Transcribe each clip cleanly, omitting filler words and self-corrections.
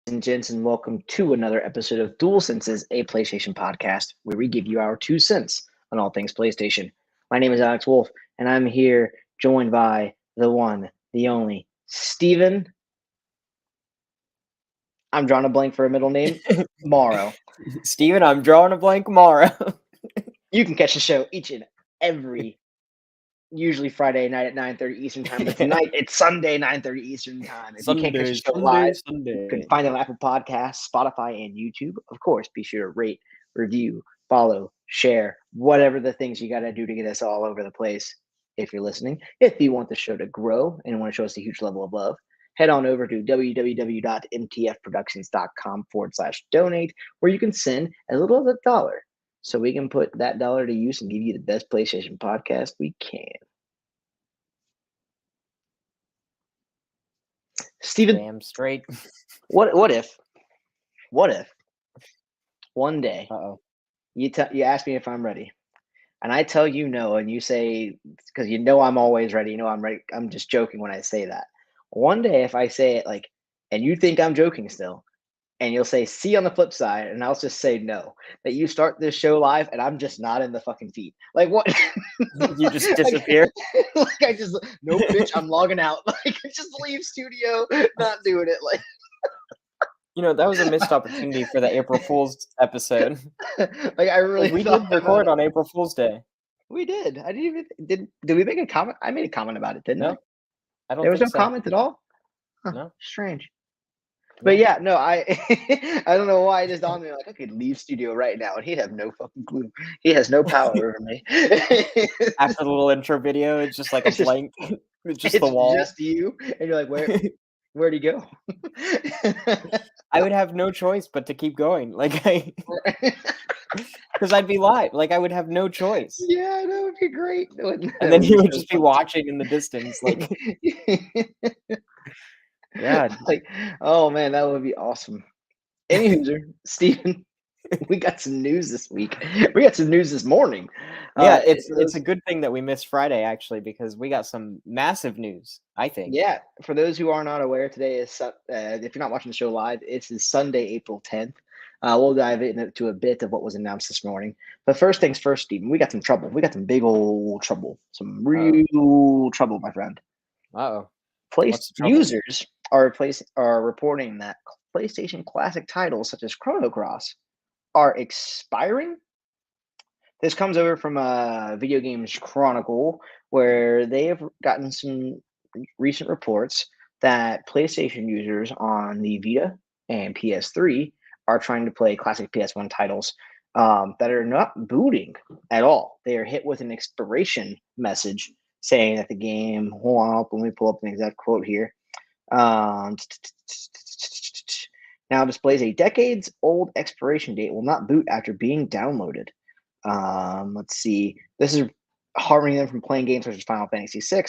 and gents, and welcome to another episode of Dual Senses, a PlayStation podcast, where we give you our 2 cents on all things PlayStation. My name is Alex Wolf, and I'm here joined by the one, the only, Steven. I'm drawing a blank for a middle name, Morrow. Steven, I'm drawing a blank Morrow. You can catch the show each and every, usually Friday night at 9:30 Eastern Time, but tonight it's Sunday 9:30 Eastern Time. If you can't catch the show live, you can find it on Apple Podcasts, Spotify, and YouTube. Of course, be sure to rate, review, follow, share, whatever the things you got to do to get us all over the place if you're listening. If you want the show to grow and want to show us a huge level of love, head on over to www.mtfproductions.com/donate, where you can send as little as $1 so we can put that dollar to use and give you the best PlayStation podcast we can. Steven, damn straight. What if one day you ask me if I'm ready, and I tell you no, and you say, because you know I'm always ready, you know I'm ready. I'm just joking when I say that. One day, if I say it and you think I'm joking still, and you'll say see on the flip side, and I'll just say no, that you start this show live, and I'm just not in the fucking feed. Like what? You just disappear. Like I just no bitch, I'm logging out. Like just leave studio, not doing it. Like. That was a missed opportunity for the April Fool's episode. Like I really we did record on April Fool's Day. We did. I didn't even did we make a comment? I made a comment about it, didn't I? I don't There was no so. comment at all? Huh, no. Strange. But yeah, no, I I don't know why I just dawned on me like I could leave studio right now and he'd have no fucking clue. He has no power over me. After the little intro video, it's just like a blank. It's just the wall. Just you. And you're like, where'd he go? I would have no choice but to keep going. Because I'd be live. Like I would have no choice. Yeah, that would be great. And then you would just be watching in the distance. Like yeah. Like, oh man, that would be awesome. Anywho, Steven, we got some news this week. We got some news this morning. Yeah, it's a good thing that we missed Friday, actually, because we got some massive news, I think. Yeah, for those who are not aware, today is, if you're not watching the show live, it's Sunday, April 10th. We'll dive into a bit of what was announced this morning. But first things first, Steven, we got some trouble. We got some big old trouble. Some real trouble, my friend. Uh-oh. Users are reporting that PlayStation Classic titles such as Chrono Cross are expiring. This comes over from Video Games Chronicle, where they have gotten some recent reports that PlayStation users on the Vita and PS3 are trying to play classic PS1 titles that are not booting at all. They are hit with an expiration message saying that the game, hold on, let me pull up an exact quote here. Now displays a decades-old expiration date will not boot after being downloaded. Let's see. This is harming them from playing games such as Final Fantasy VI,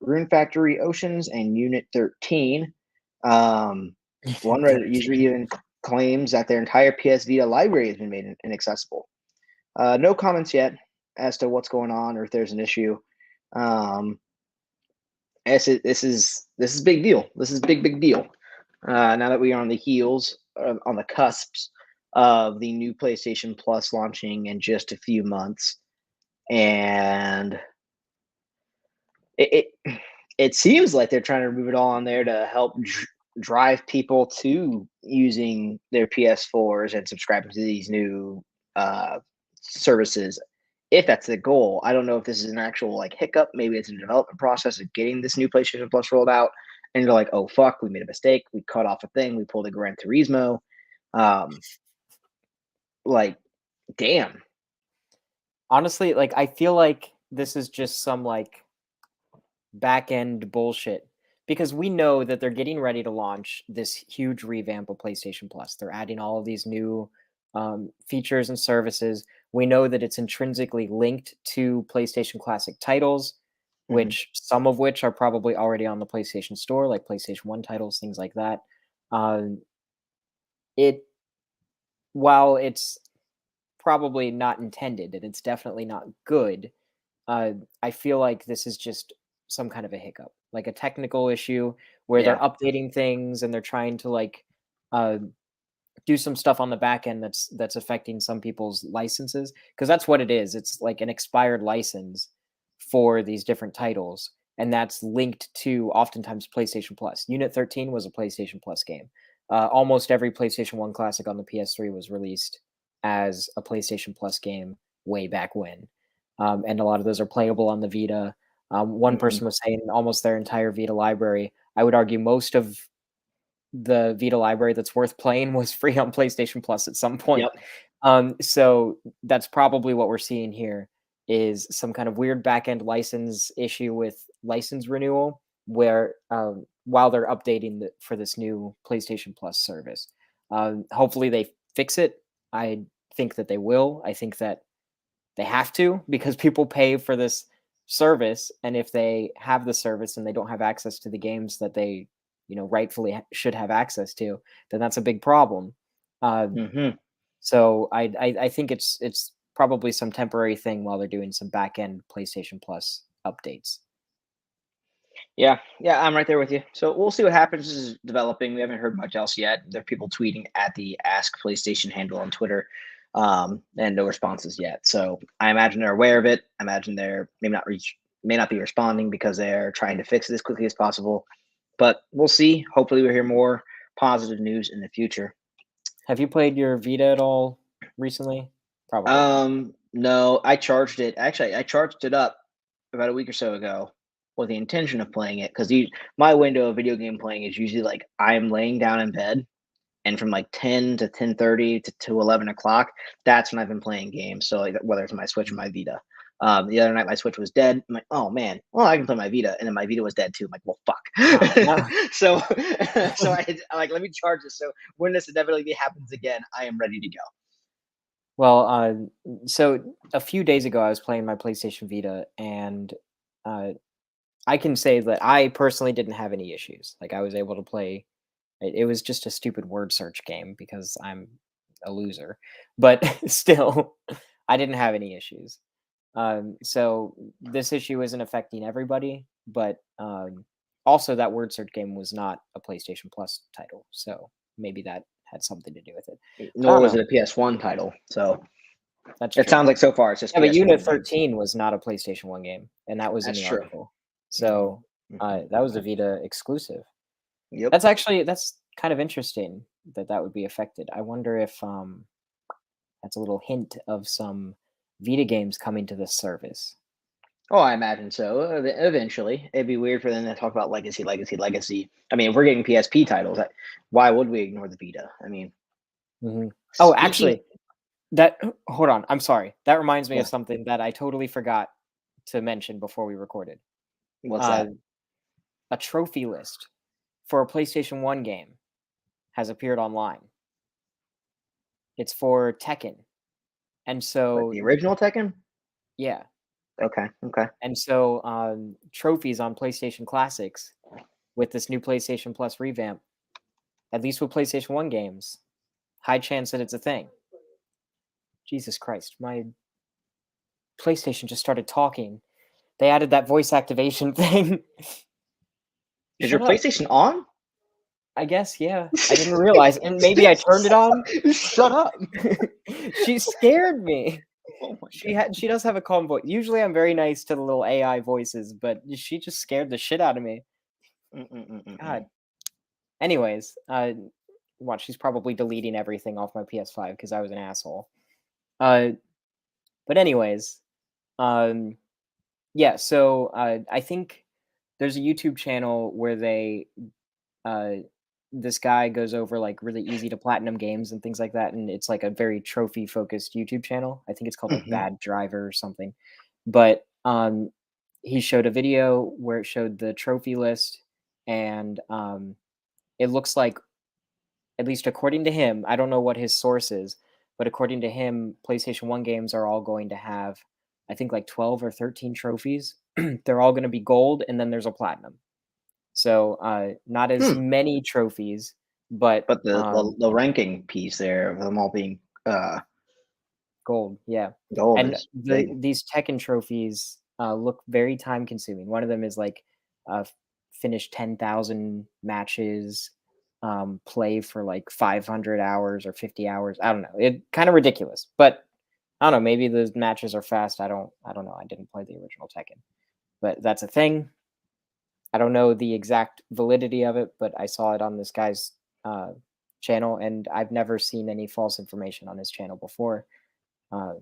Rune Factory Oceans, and Unit 13. One Reddit user even claims that their entire PS Vita library has been made inaccessible. No comments yet as to what's going on or if there's an issue. This is big deal. This is big deal. Now that we are on the heels, on the cusps of the new PlayStation Plus launching in just a few months, and it seems like they're trying to remove it all on there to help drive people to using their PS4s and subscribing to these new services. If that's the goal, I don't know if this is an actual hiccup. Maybe it's a development process of getting this new PlayStation Plus rolled out, and you're like, oh fuck, we made a mistake. We cut off a thing. We pulled a Gran Turismo. Damn. Honestly, I feel like this is just some back end bullshit, because we know that they're getting ready to launch this huge revamp of PlayStation Plus. They're adding all of these new features and services. We know that it's intrinsically linked to PlayStation Classic titles, which some of which are probably already on the PlayStation Store, like PlayStation 1 titles, things like that. While it's probably not intended and it's definitely not good, I feel like this is just some kind of a hiccup, like a technical issue where they're Yeah. updating things and they're trying to like uh, do some stuff on the back end that's affecting some people's licenses, because that's what it is. It's like an expired license for these different titles, and that's linked to oftentimes PlayStation Plus. Unit 13 was a PlayStation Plus game. Almost every PlayStation 1 classic on the PS3 was released as a PlayStation Plus game way back when. And a lot of those are playable on the Vita. One Mhm. person was saying almost their entire Vita library. I would argue most of the Vita library that's worth playing was free on PlayStation Plus at some point. Yep. So that's probably what we're seeing here is some kind of weird backend license issue with license renewal, where while they're updating for this new PlayStation Plus service, hopefully they fix it. I think that they will. I think that they have to, because people pay for this service, and if they have the service and they don't have access to the games that they, rightfully should have access to, then that's a big problem. Uh, Mhm. so I think it's probably some temporary thing while they're doing some back end PlayStation Plus updates. Yeah, yeah, I'm right there with you. So we'll see what happens. This is developing. We haven't heard much else yet. There are people tweeting at the Ask PlayStation handle on Twitter, and no responses yet. So I imagine they're aware of it. I imagine they're may not be responding because they're trying to fix it as quickly as possible. But we'll see. Hopefully, we'll hear more positive news in the future. Have you played your Vita at all recently? Probably not. No, I charged it. Actually, I charged it up about a week or so ago with the intention of playing it because my window of video game playing is usually like I'm laying down in bed, and from like 10 to 10:30 to 11 o'clock, that's when I've been playing games. So like whether it's my Switch or my Vita. The other night my Switch was dead. I'm like, oh man, well I can play my Vita, and then my Vita was dead too. I'm like, well Wow. fuck. No. So so I'm like, let me charge this. So when this inevitably happens again, I am ready to go. Well, so a few days ago, I was playing my PlayStation Vita, and uh, I can say that I personally didn't have any issues. Like, I was able to play. It was just a stupid word search game because I'm a loser, but still, I didn't have any issues. So this issue isn't affecting everybody, but also that word search game was not a PlayStation Plus title, so maybe that had something to do with it. I Nor don't was know. it a PS1 title. So That's it true. sounds like so far it's just Yeah, but Unit PS1 then. 13 was not a PlayStation 1 game, and that was in That's the true. article. Mhm, So, mhm, that was a mhm. Vita exclusive. Yep. That's kind of interesting that that would be affected. I wonder if, that's a little hint of some Vita games coming to this service. Oh, I imagine so. Eventually, it'd be weird for them to talk about legacy, legacy, legacy. I mean, if we're getting PSP titles, why would we ignore the Vita? I mean, Mhm. Oh, speaking, actually, that hold on, I'm sorry. That reminds me of what? something that I totally forgot to mention before we recorded. What's Uh, that? a trophy list for a PlayStation 1 game has appeared online. It's for Tekken. And Like so the original Tekken? yeah. Okay, okay. And so, trophies on PlayStation Classics with this new PlayStation Plus revamp, at least with PlayStation 1 games, high chance that it's a thing. Jesus Christ, my PlayStation just started talking. They added that voice activation thing. Is your Shut up. PlayStation on? I guess, yeah. I didn't realize, and maybe I turned it on. Shut up! She scared me. Oh my She does have a calm voice. Usually I'm very nice to the little AI voices, but she just scared the shit out of me. god. God. Anyways, watch, she's probably deleting everything off my PS5 because I was an asshole. Uh, but anyways, um, yeah. So I think there's a YouTube channel where uh, this guy goes over like really easy to platinum games and things like that, and it's like a very trophy focused YouTube channel. I think it's called like Mhm. Bad Driver or something. But he showed a video where it showed the trophy list, and it looks like, at least according to him, I don't know what his source is, but according to him, PlayStation 1 games are all going to have, I think, like 12 or 13 trophies. They're all going to be gold, and then there's a platinum. So, not as Hmm. many trophies, but But the ranking piece there of them all being gold, yeah. gold And is big. these Tekken trophies look very time consuming. One of them is like finish 10,000 matches, play for like 500 hours or 50 hours. I don't know. It kind of ridiculous, but I don't know. Maybe the matches are fast. I don't know. I didn't play the original Tekken, but that's a thing. I don't know the exact validity of it, but I saw it on this guy's uh, channel, and I've never seen any false information on his channel before. Uh,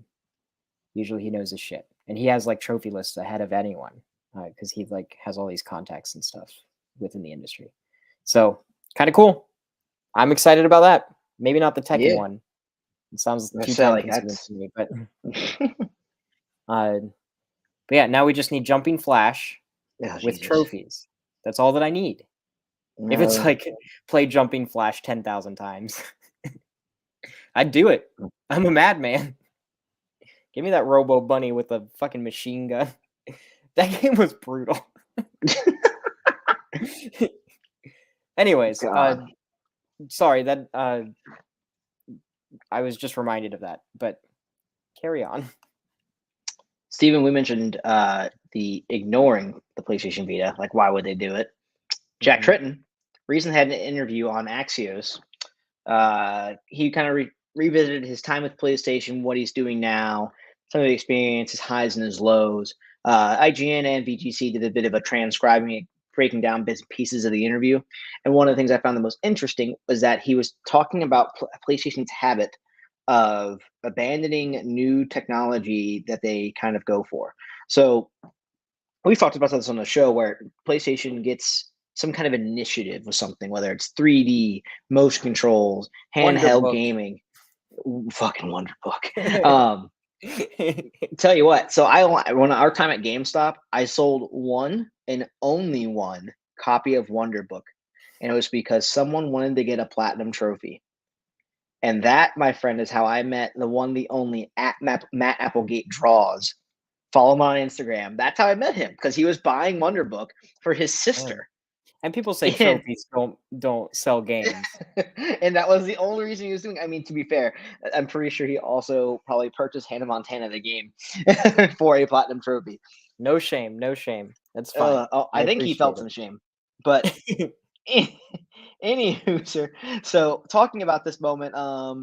Usually, he knows his shit, and he has like trophy lists ahead of anyone because he like has all these contacts and stuff within the industry. So kind of cool. I'm excited about that. Maybe not the Tekken Yeah, one. It sounds I too say time like consuming that's to me, uh, but yeah, now we just need Jumping Flash oh with Jesus. trophies. That's all that I need. If it's No. like play Jumping Flash 10,000 times, I'd do it. I'm a madman. Give me that Robo Bunny with a fucking machine gun. That game was brutal. Anyways, God. sorry that I was just reminded of that, but carry on. Steven, we mentioned the ignoring the PlayStation Vita. Like, why would they do it? Jack Mhm. Tritton recently had an interview on Axios. He kind of revisited his time with PlayStation, what he's doing now, some of the experience, his highs and his lows. IGN and VGC did a bit of a transcribing, breaking down bits and pieces of the interview. And one of the things I found the most interesting was that he was talking about PlayStation's habit of abandoning new technology that they kind of go for. So we've talked about this on the show where PlayStation gets some kind of initiative with something, whether it's 3D, motion controls, Wonder handheld Book. gaming. Ooh, fucking Wonder Book. Tell you what, so when our time at GameStop, I sold one and only one copy of Wonder Book, and it was because someone wanted to get a platinum trophy. And that, my friend, is how I met the one, the only at Matt Applegate Draws. Follow him on Instagram. That's how I met him because he was buying Wonder Book for his Man. sister. And people say And trophies don't sell games. and that was the only reason he was doing. I mean, to be fair, I'm pretty sure he also probably purchased Hannah Montana the game for a platinum trophy. No shame, no shame. That's fine. I I think he appreciate felt some shame, but it. anywho, sir. So talking about this moment, uh,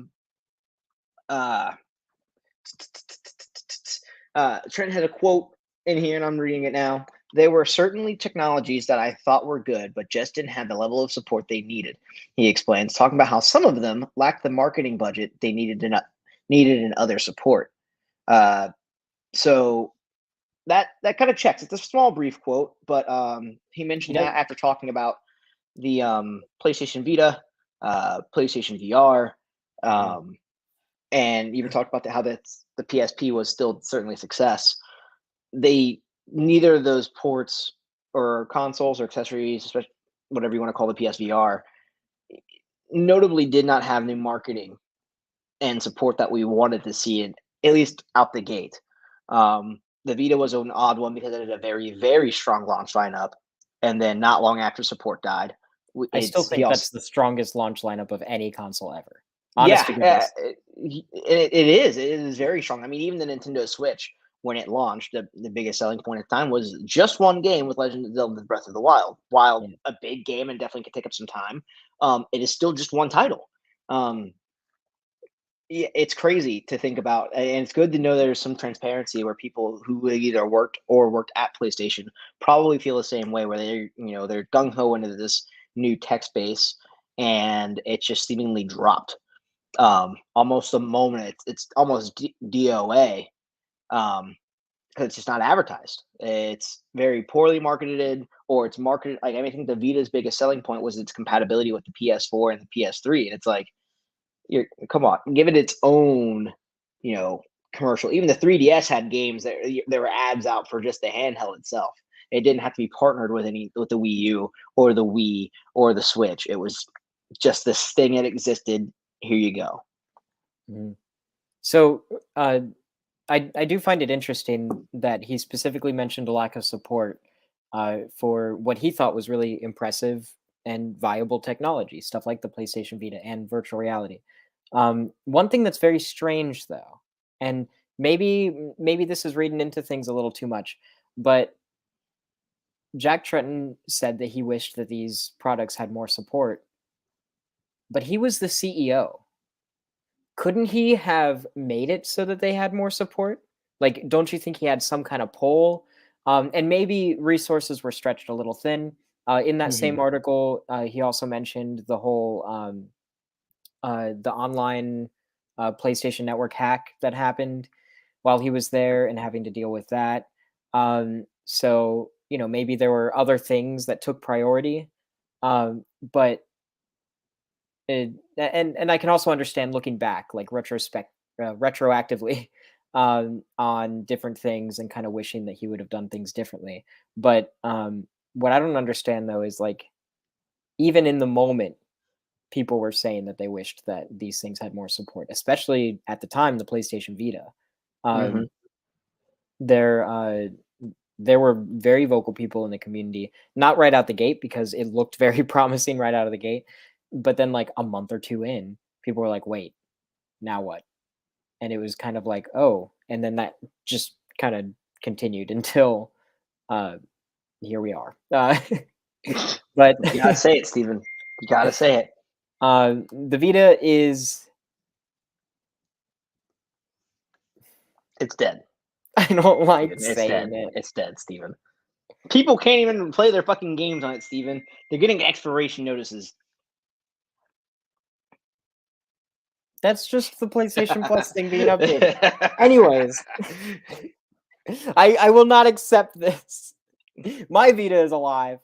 Trent had a quote in here, and I'm reading it now. There were certainly technologies that I thought were good, but just didn't have the level of support they needed. He explains, talking about how some of them lacked the marketing budget they needed in other support. Uh, so that kind of checks. It's a small, brief quote, but he He mentioned does. that after talking about the PlayStation Vita, PlayStation VR, Mm. um, and even talked about how the PSP was still certainly a success. They neither of those ports or consoles or accessories, especially whatever you want to call the PSVR, notably did not have the marketing and support that we wanted to see it at least out the gate. The Vita was an odd one because it had a very, very strong launch lineup, and then not long after support died, I still he think also that's the strongest launch lineup of any console ever. Honest yeah, to goodness. it is. It is very strong. I mean, even the Nintendo Switch, when it launched, the biggest selling point at the time was just one game with Legend of Zelda: Breath of the Wild. While Yeah. a big game and definitely could take up some time, it is still just one title. Um, yeah, it's crazy to think about, and it's good to know there's some transparency where people who either worked or worked at PlayStation probably feel the same way, where they're gung ho into this new tech space, and it's just seemingly dropped almost the moment it's almost DOA because it's just not advertised. It's very poorly marketed, or it's marketed like I think the Vita's biggest selling point was its compatibility with the PS4 and the PS3, and it's like you're come on, give it its own, you know, commercial. Even the 3DS had games that there were ads out for just the handheld itself. It didn't have to be partnered with the Wii U or the Wii or the Switch. It was just this thing that existed. Here you go. Mhm. So, I do find it interesting that he specifically mentioned a lack of support for what he thought was really impressive and viable technology, stuff like the PlayStation Vita and virtual reality. One thing that's very strange, though, and maybe this is reading into things a little too much, but Jack Tretton said that he wished that these products had more support, but he was the CEO. Couldn't he have made it so that they had more support? Like, don't you think he had some kind of pull? And maybe resources were stretched a little thin. In that Mhm. same article, he also mentioned the whole the online PlayStation Network hack that happened while he was there and having to deal with that. So maybe there were other things that took priority, but and I can also understand looking back, like retroactively, on different things and kind of wishing that he would have done things differently. But what I don't understand though is like even in the moment, people were saying that they wished that these things had more support, especially at the time the PlayStation Vita. Mhm. Um, there there were very vocal people in the community, not right out the gate because it looked very promising right out of the gate, but then like a month or two in, people were like, "Wait, now what?" And it was kind of like, "Oh," and then that just kind of continued until uh, here we are. But You gotta say it, Steven. You gotta say it. the Vita is It's dead, I don't like Steven. It's saying dead. it. It's dead, Steven. People can't even play their fucking games on it, Steven. They're getting expiration notices. That's just the PlayStation Plus thing being updated. Anyways, I will not accept this. My Vita is alive.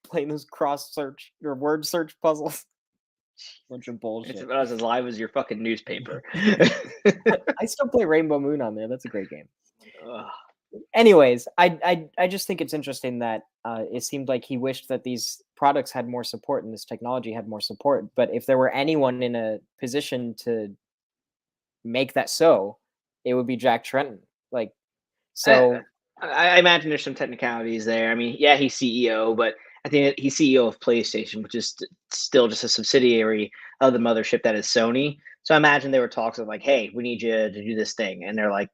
Playing those cross search or word search puzzles. Bunch of It's bullshit. about as live as your fucking newspaper. I still play Rainbow Moon on there. That's a great game. Ugh. Anyways, I just think it's interesting that it seemed like he wished that these products had more support and this technology had more support. But if there were anyone in a position to make that so, it would be Jack Trenton. Like, I, so I imagine there's some technicalities there. I mean, yeah, he's CEO, but I think that he's CEO of PlayStation, which is still just a subsidiary of the mothership that is Sony. So I imagine there were talks of like, "Hey, we need you to do this thing," and they're like,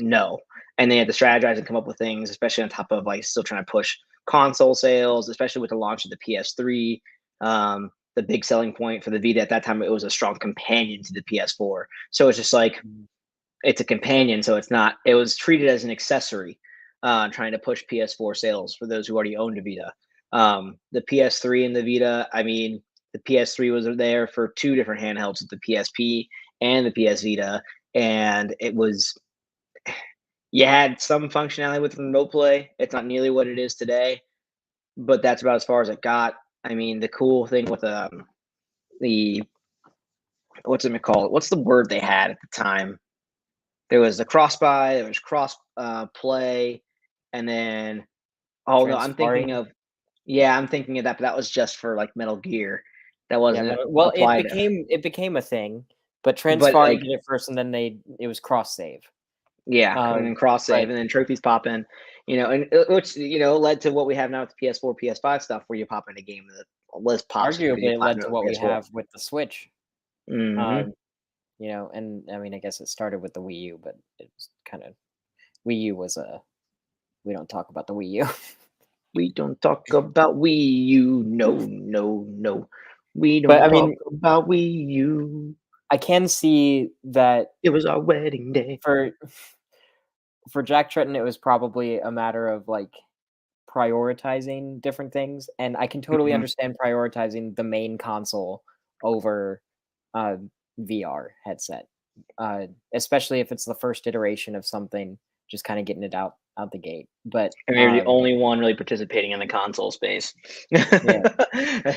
"No," and they had to strategize and come up with things, especially on top of like still trying to push console sales, especially with the launch of the PS3. The big selling point for the Vita at that time, it was a strong companion to the PS4. So it's just like it's a companion, so it's not. It was treated as an accessory, trying to push PS4 sales for those who already owned a Vita. The PS3 and the Vita. I mean, the PS3 was there for two different handhelds, with the PSP and the PS Vita, and it was you had some functionality with remote play. It's not nearly what it is today, but that's about as far as it got. I mean, the cool thing with the what's it called? What's the word they had at the time? There was the cross buy, there was cross play, and then oh no, I'm thinking Transpari. of yeah, I'm thinking of that, but that was just for like Metal Gear. That Yeah, wasn't well, it applied. became a thing, but But Transpari like did it first, and then it was cross save. yeah, and Um, then cross save, but and then trophies pop in, and which led to what we have now with the PS4, PS5 stuff, where you pop in a game and the list pops because arguably, you it led platinum to on what we PS4. have with the Switch. Hmm. Um, and I mean, I guess it started with the Wii U, but it was kind of Wii U was a we don't talk about the Wii U. We don't talk about Wii U. No, no, no. We But don't I talk mean, about Wii U. I can see that It was our wedding day. for Jack Tretton, it was probably a matter of like prioritizing different things, and I can totally Mhm. understand prioritizing the main console over uh, VR headset, especially if it's the first iteration of something, just kind of getting it out the gate. But And you're the only one really participating in the console space. yeah,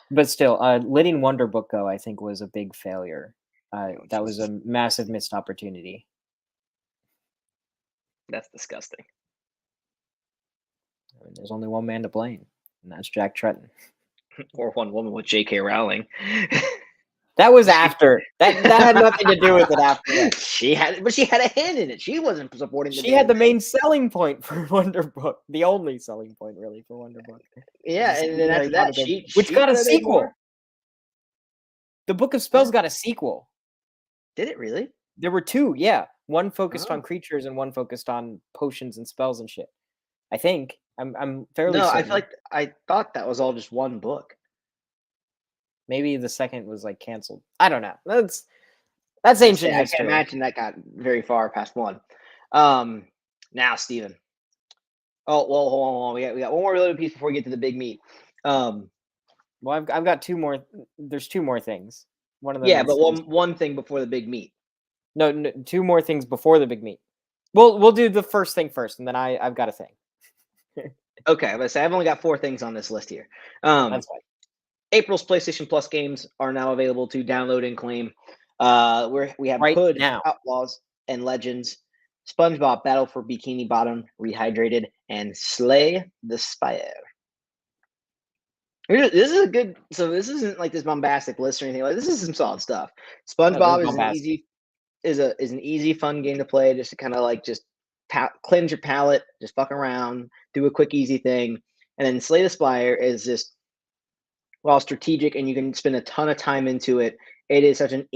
but still, letting Wonder Book go, I think, was a big failure. Oh, That was Jesus. a massive missed opportunity. That's disgusting. I mean, there's only one man to blame, and that's Jack Tretton. Or one woman with J.K. Rowling. That was she, after that had nothing to do with it. After that, she had a hand in it. She wasn't supporting the she had damn the thing. main selling point for Wonder Book, the only selling point really for Wonder Book. Is Yeah, the and then second Harry after Potter that, game, which she got a could have made more. sequel. The Book of Yeah. Spells got a sequel. Did it really? There were two, yeah. One focused on Oh, creatures and one focused on potions and spells and shit. I think. I'm fairly No, I feel certain. like I thought that was all just one book. Maybe the second was like canceled. I don't know. That's I say ancient I can't history. imagine that got very far past one. Um, Now, Steven. Oh well, hold on. We got one more little piece before we get to the big meat. Um, Well, I've got two more. There's two more things. One of them yeah, but is one thing before the big meat. no, no, two more things before the big meet. We'll do the first thing first, and then I've got a thing. Okay, let's say I've only got four things on this list here. Um, That's fine. April's PlayStation Plus games are now available to download and claim. We have Right Hood, now. Outlaws, and Legends, SpongeBob Battle for Bikini Bottom, Rehydrated, and Slay the Spire. This is a good. So this isn't like this bombastic list or anything. Like this is some solid stuff. No, this is SpongeBob is an bombastic. easy is an easy fun game to play, just to kind of like just cleanse your palate, just fuck around, do a quick easy thing, and then Slay the Spire is just while strategic and you can spend a ton of time into it. It is such an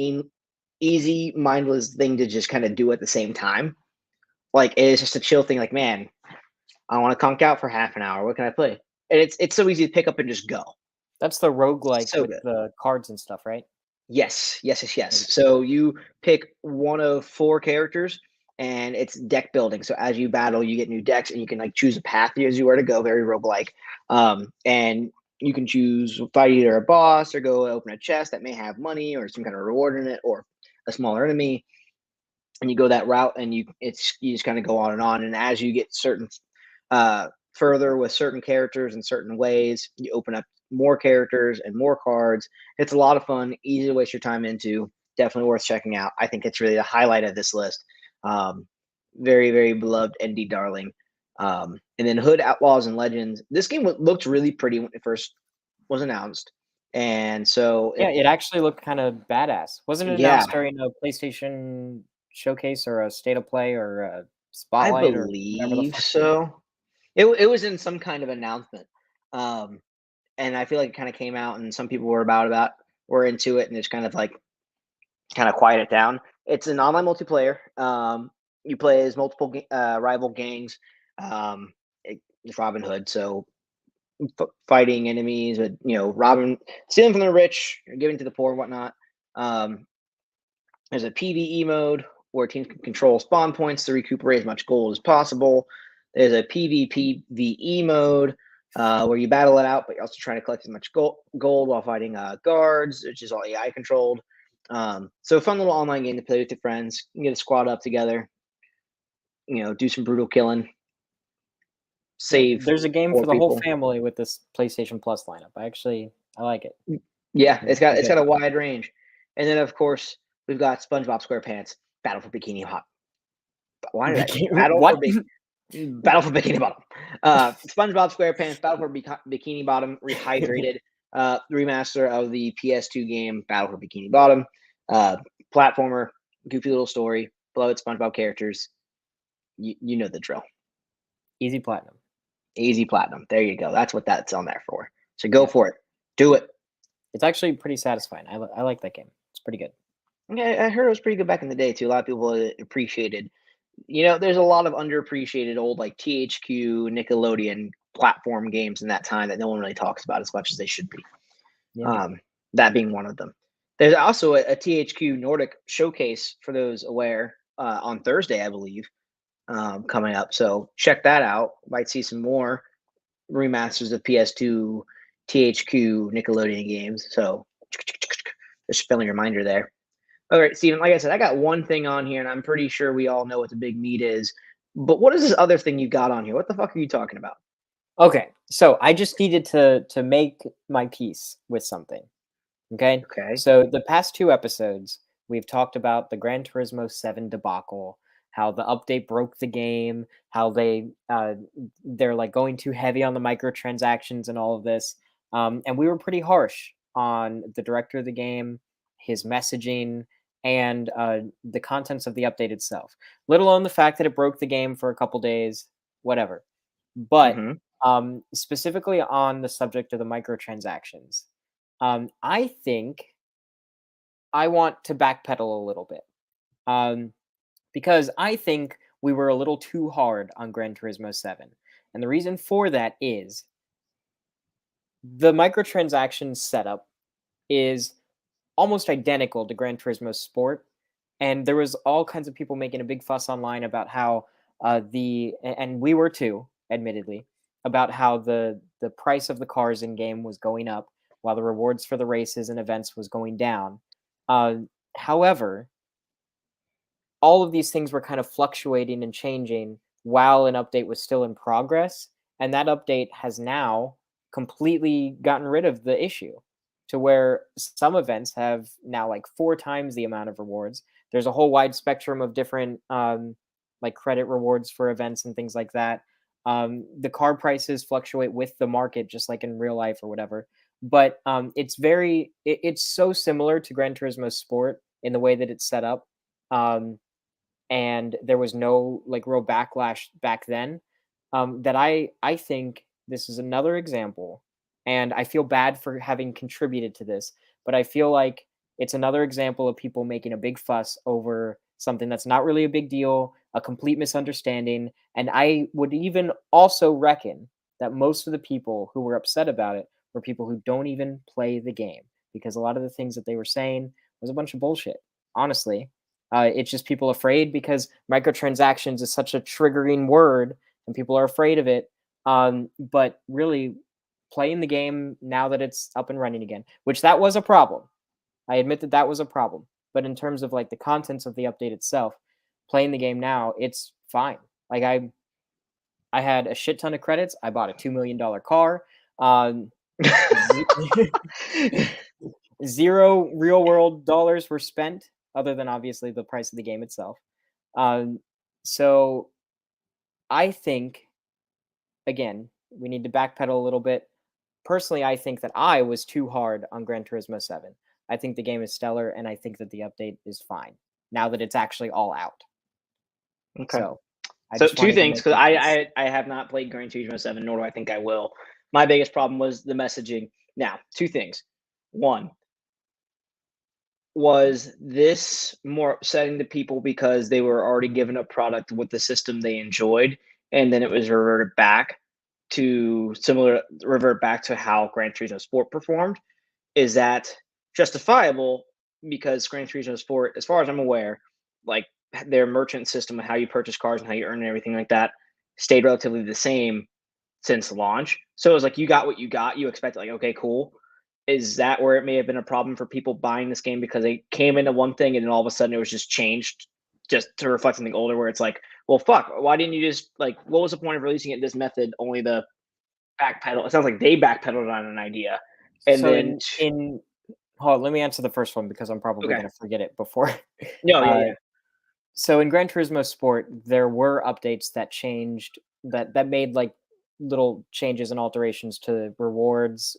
easy, mindless thing to just kind of do at the same time. Like it is just a chill thing. Like man, I want to conk out for half an hour. What can I play? And it's so easy to pick up and just go. That's the roguelike So with good. the cards and stuff, right? Yes, yes, yes, yes. Okay. So you pick one of four characters, and it's deck building. So as you battle, you get new decks, and you can like choose a path as you were to go. Very roguelike. And you can choose fight either a boss or go open a chest that may have money or some kind of reward in it, or a smaller enemy. And you go that route, and you just kind of go on and on. And as you get certain further with certain characters in certain ways, you open up more characters and more cards. It's a lot of fun, easy to waste your time into. Definitely worth checking out. I think it's really the highlight of this list. Um, Very, very beloved indie darling. And then Hood, Outlaws, and Legends. This game looked really pretty when it first was announced, and so Yeah, it actually looked kind of badass. Wasn't it yeah, announced during a PlayStation showcase or a state of play or a I spotlight or whatever the believe fuck? so. It was in some kind of announcement. Um, and I feel like it kind of came out, and some people were into it, and it's kind of like kind of quiet it down. It's an online multiplayer. You play as multiple rival gangs. Um, it's Robin Hood, so fighting enemies, with Robin stealing from the rich, giving to the poor, and whatnot. Um, there's a PVE mode where teams can control spawn points to recuperate as much gold as possible. There's a PvPvE mode where you battle it out, but you're also trying to collect as much gold while fighting guards, which is all AI controlled. So a fun little online game to play with your friends. You can get a squad up together, do some brutal killing, Yeah, save there's a game four for the whole people. family with this PlayStation Plus lineup. I like it. Yeah, It's it's pretty got good. a wide range. And then of course we've got SpongeBob SquarePants Battle for Bikini Hot. Why did I Battle for What? Battle for Bikini Bottom. SpongeBob SquarePants Battle for Bikini Bottom Rehydrated, remaster of the PS2 game Battle for Bikini Bottom. Uh, Platformer, goofy little story, beloved SpongeBob characters. You know the drill. Easy platinum. Easy platinum. There you go. That's what that's on there for. So go Yeah, for it. Do it. it's actually pretty satisfying. I like that game. It's pretty good. Yeah, I heard it was pretty good back in the day too. A lot of people appreciated. There's a lot of underappreciated old like THQ, Nickelodeon platform games in that time that no one really talks about as much as they should be. Yeah. Um, that being one of them. There's also a THQ Nordic showcase for those aware on Thursday, I believe, coming up. So check that out. Might see some more remasters of PS2 THQ Nickelodeon games. So just spelling reminder there. All right, Steven, like I said, I got one thing on here, and I'm pretty sure we all know what the big meat is. But what is this other thing you got on here? What the fuck are you talking about? Okay, so I just needed to make my peace with something. Okay, Okay. so the past two episodes we've talked about the Gran Turismo 7 debacle, how the update broke the game, how they're like going too heavy on the microtransactions and all of this, and we were pretty harsh on the director of the game, his messaging, and the contents of the update itself. Let alone the fact that it broke the game for a couple days, whatever. But Mm-hmm. specifically on the subject of the microtransactions, I think I want to backpedal a little bit because I think we were a little too hard on Gran Turismo 7. And the reason for that is the microtransaction setup is almost identical to Gran Turismo Sport, and there was all kinds of people making a big fuss online about how and we were too, admittedly, about how the price of the cars in game was going up while the rewards for the races and events was going down. Uh, However, all of these things were kind of fluctuating and changing while an update was still in progress, and that update has now completely gotten rid of the issue to where some events have now like 4 times the amount of rewards. There's a whole wide spectrum of different like credit rewards for events and things like that. The car prices fluctuate with the market just like in real life or whatever, but it's so similar to Gran Turismo Sport in the way that it's set up. um, and there was no like real backlash back then. That I think this is another example, and I feel bad for having contributed to this, but I feel like it's another example of people making a big fuss over something that's not really a big deal, a complete misunderstanding. And I would even also reckon that most of the people who were upset about it were people who don't even play the game, because a lot of the things that they were saying was a bunch of bullshit, honestly. It's just people afraid because microtransactions is such a triggering word and people are afraid of it. But really, playing the game now that it's up and running again, which that was a problem. I admit that that was a problem. But in terms of like the contents of the update itself, playing the game now, it's fine. Like I had a shit ton of credits. I bought a $2 million car. Um, Zero real world dollars were spent, other than obviously the price of the game itself. Um, so I think, again, we need to backpedal a little bit. Personally, I think that I was too hard on Gran Turismo 7. I think the game is stellar, and I think that the update is fine now that it's actually all out. Okay. So I So just two wanted to things, make because that case. I have not played Gran Turismo 7, nor do I think I will. My biggest problem was the messaging. Now, two things. One, was this more upsetting to people because they were already given a product with the system they enjoyed, and then it was revert back to how Gran Turismo Sport performed? Is that justifiable? Because Gran Turismo Sport, as far as I'm aware, like their merchant system of how you purchase cars and how you earn and everything like that, stayed relatively the same since launch. So it was like you got what you got. You expect like, okay, cool. Is that where it may have been a problem for people buying this game because they came into one thing and then all of a sudden it was just changed just to reflect something older where it's like, well, fuck, why didn't you just like, what was the point of releasing it this method? Only the backpedal. It sounds like they backpedaled on an idea. And So then, in hold on, let me answer the first one because I'm probably okay. going to forget it before. No, yeah, uh, yeah. so in Gran Turismo Sport, there were updates that changed that made like little changes and alterations to rewards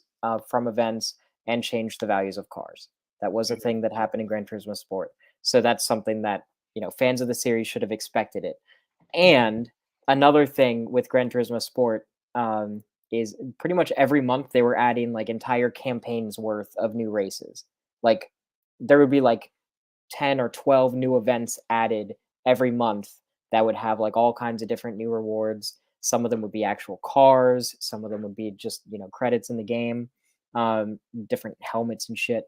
from events and changed the values of cars. That was a Mhm. thing that happened in Gran Turismo Sport. So that's something that fans of the series should have expected it. And another thing with Gran Turismo Sport is pretty much every month they were adding like entire campaigns worth of new races. Like there would be like 10 or 12 new events added every month that would have like all kinds of different new rewards. Some of them would be actual cars, some of them would be just, credits in the game, different helmets and shit.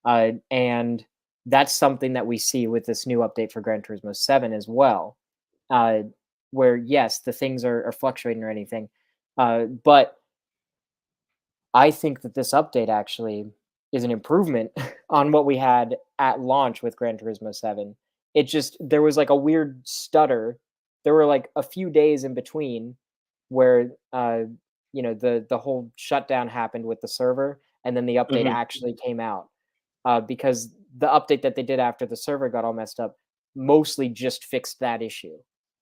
And that's something that we see with this new update for Gran Turismo 7 as well. Uh, where yes, the things are fluctuating or anything. But I think that this update actually is an improvement on what we had at launch with Gran Turismo 7. It just there was like a weird stutter. There were like a few days in between where the whole shutdown happened with the server and then the update Mhm. actually came out. Because the update that they did after the server got all messed up mostly just fixed that issue.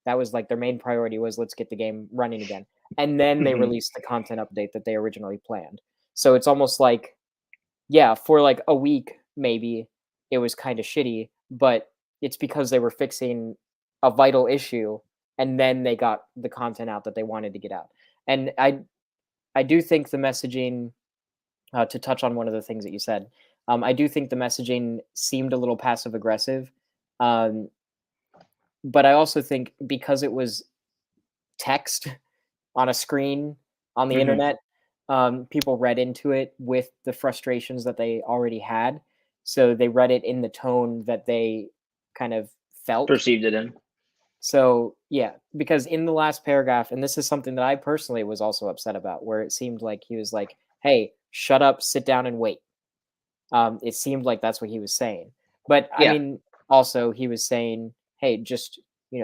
That was like their main priority was let's get the game running again. And then they Mhm. released the content update that they originally planned. So it's almost like, yeah, for like a week, maybe it was kind of shitty, but it's because they were fixing a vital issue and then they got the content out that they wanted to get out. And I do think the messaging, to touch on one of the things that you said, I do think the messaging seemed a little passive aggressive. Um, but I also think because it was text, on a screen on the Hmm. internet. People read into it with the frustrations that they already had, so they read it in the tone that they kind of felt. Perceived it in. So, yeah, because in the last paragraph, and this is something that I personally was also upset about, where it seemed like he was like, "Hey, shut up, sit down, and wait." It seemed like that's what he was saying. But I Yeah. mean, also he was saying, "Hey, just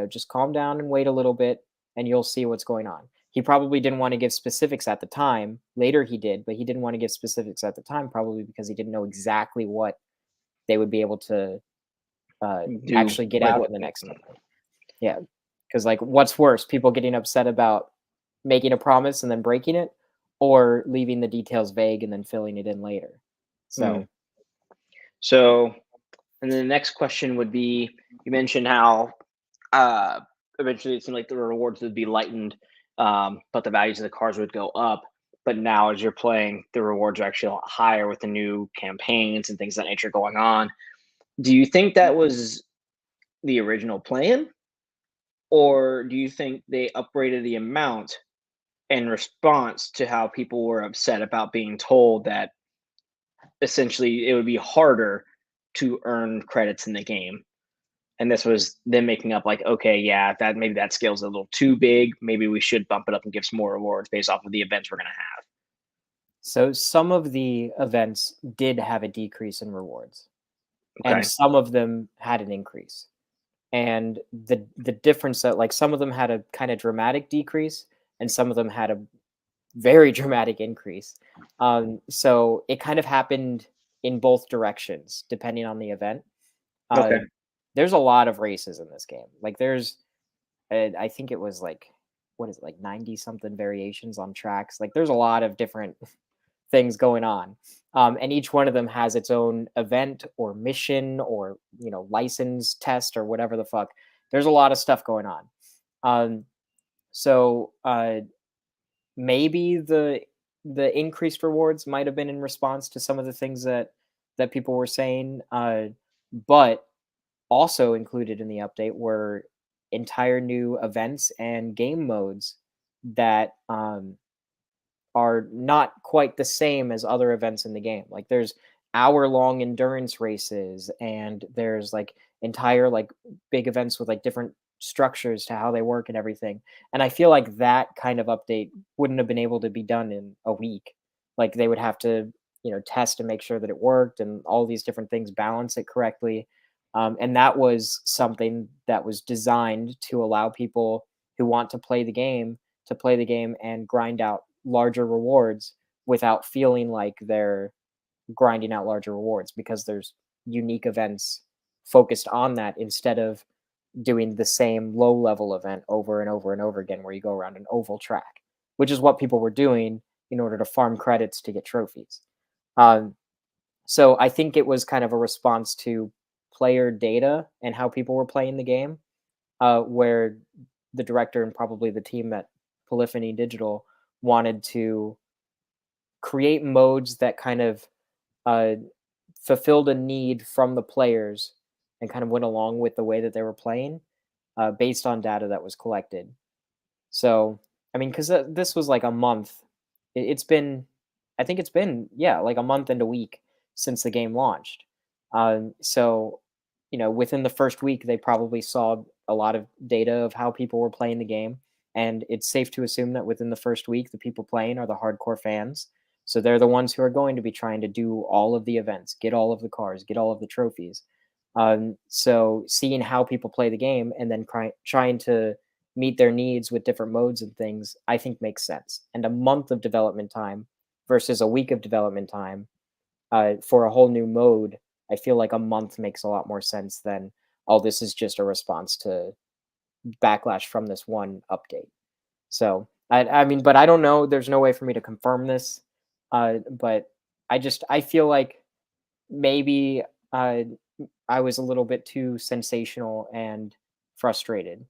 just calm down and wait a little bit, and you'll see what's going on." He probably didn't want to give specifics at the time. Later, he did, but he didn't want to give specifics at the time, probably because he didn't know exactly what they would be able to Do actually get like out what? in the next update. Yeah, because like, what's worse, people getting upset about making a promise and then breaking it, or leaving the details vague and then filling it in later. Mm. So So, and then the next question would be: you mentioned how uh, eventually it seemed like the rewards would be lightened, but the values of the cars would go up. But now, as you're playing, the rewards are actually a lot higher with the new campaigns and things of that nature going on. Do you think that was the original plan, or do you think they upgraded the amount in response to how people were upset about being told that essentially it would be harder to earn credits in the game? And this was them making up like, okay, yeah, that maybe that scale's a little too big. Maybe we should bump it up and give some more rewards based off of the events we're gonna have. So some of the events did have a decrease in rewards, and Okay. some of them had an increase. And the difference that like some of them had a kind of dramatic decrease, and some of them had a very dramatic increase. So it kind of happened in both directions depending on the event. Uh, Okay. there's a lot of races in this game. Like there's, I think it was like what is it, like 90 something variations on tracks. Like there's a lot of different things going on. And each one of them has its own event or mission or license test or whatever the fuck. There's a lot of stuff going on. Um, so maybe the increased rewards might have been in response to some of the things that people were saying. But also included in the update were entire new events and game modes that are not quite the same as other events in the game. Like there's hour-long endurance races, and there's like entire like big events with like different structures to how they work and everything. And I feel like that kind of update wouldn't have been able to be done in a week. Like they would have to, test and make sure that it worked and all these different things balance it correctly. And that was something that was designed to allow people who want to play the game to play the game and grind out larger rewards without feeling like they're grinding out larger rewards, because there's unique events focused on that instead of doing the same low level event over and over and over again where you go around an oval track, which is what people were doing in order to farm credits to get trophies. Um, so I think it was kind of a response to player data and how people were playing the game, where the director and probably the team at Polyphony Digital wanted to create modes that kind of uh, fulfilled a need from the players and kind of went along with the way that they were playing, based on data that was collected. So, I mean, because this was like a month. It's been, I think it's been, yeah, like a month and a week since the game launched. So, within the first week, they probably saw a lot of data of how people were playing the game. And it's safe to assume that within the first week, the people playing are the hardcore fans. So they're the ones who are going to be trying to do all of the events, get all of the cars, get all of the trophies. So seeing how people play the game and then trying to meet their needs with different modes and things, I think makes sense. And a month of development time versus a week of development time for a whole new mode, I feel like a month makes a lot more sense than, oh, this is just a response to backlash from this one update. So I mean, but I don't know. There's no way for me to confirm this. But I feel like maybe uh, I was a little bit too sensational and frustrated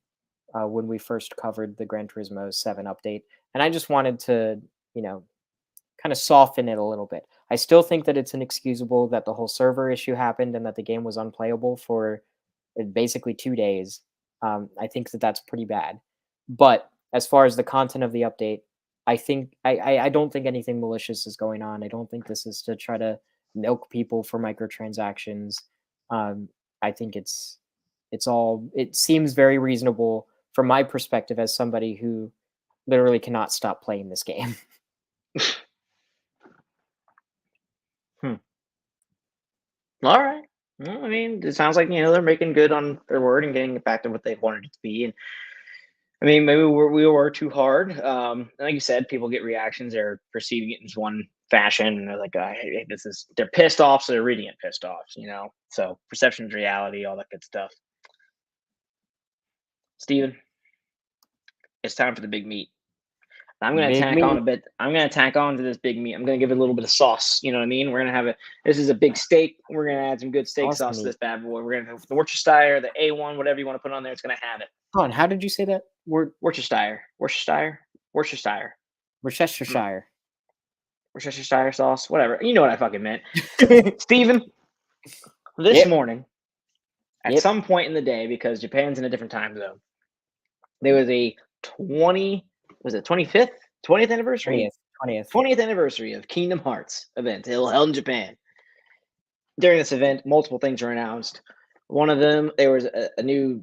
when we first covered the Gran Turismo 7 update. And I just wanted to, you know, kind of soften it a little bit. I still think that it's inexcusable that the whole server issue happened and that the game was unplayable for basically 2 days. I think that that's pretty bad. But as far as the content of the update, I think I don't think anything malicious is going on. I don't think this is to try to milk people for microtransactions. I think it seems very reasonable from my perspective as somebody who literally cannot stop playing this game. All right. Well, I mean, it sounds like they're making good on their word and getting it back to what they wanted it to be. And I mean, maybe we were too hard. Like you said, people get reactions; they're perceiving it in one fashion, and they're like, hey, they're pissed off, so they're reading it pissed off. So perception is reality, all that good stuff. Steven, it's time for the big meat. I'm gonna Big tack meat. on a bit. I'm gonna tack on to this big meat. I'm gonna give it a little bit of sauce. You know what I mean? We're gonna have this is a big steak. We're gonna add some good steak Awesome sauce to meat. this bad boy. We're gonna have the Worcestershire, the A1, whatever you want to put on there. It's gonna have it. Hold on, how did you say that word? Worcestershire. Worcestershire. Worcestershire sauce. Whatever. You know what I fucking meant. Steven, this Yep. morning, at Yep. some point in the day, because Japan's in a different time zone, there was a 20th anniversary? 20th anniversary of Kingdom Hearts event held in Japan. During this event, multiple things were announced. One of them, there was a new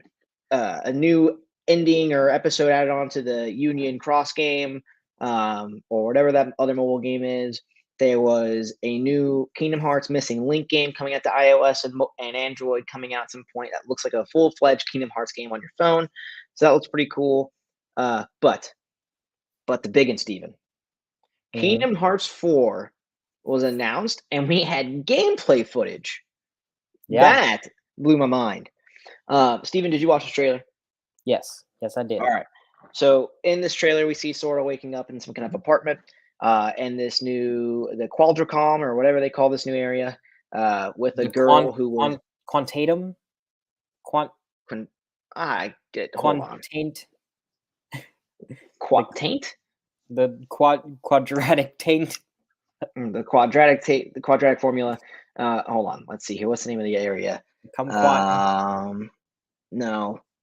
ending or episode added on to the Union Cross game, or whatever that other mobile game is. There was a new Kingdom Hearts Missing Link game coming out to iOS and Android coming out at some point. That looks like a full-fledged Kingdom Hearts game on your phone. So that looks pretty cool. But the big one, Steven. Mhm. Kingdom Hearts 4 was announced, and we had gameplay footage. Yeah. That blew my mind. Steven, did you watch this trailer? Yes, I did. All right. So in this trailer, we see Sora waking up in some kind of apartment, and the Quadracom or whatever they call this new area, with a girl who was Quantatum? hold on. Quantaint? Taint? The quadratic taint? The quadratic formula. Hold on. Let's see here. What's the name of the area? No,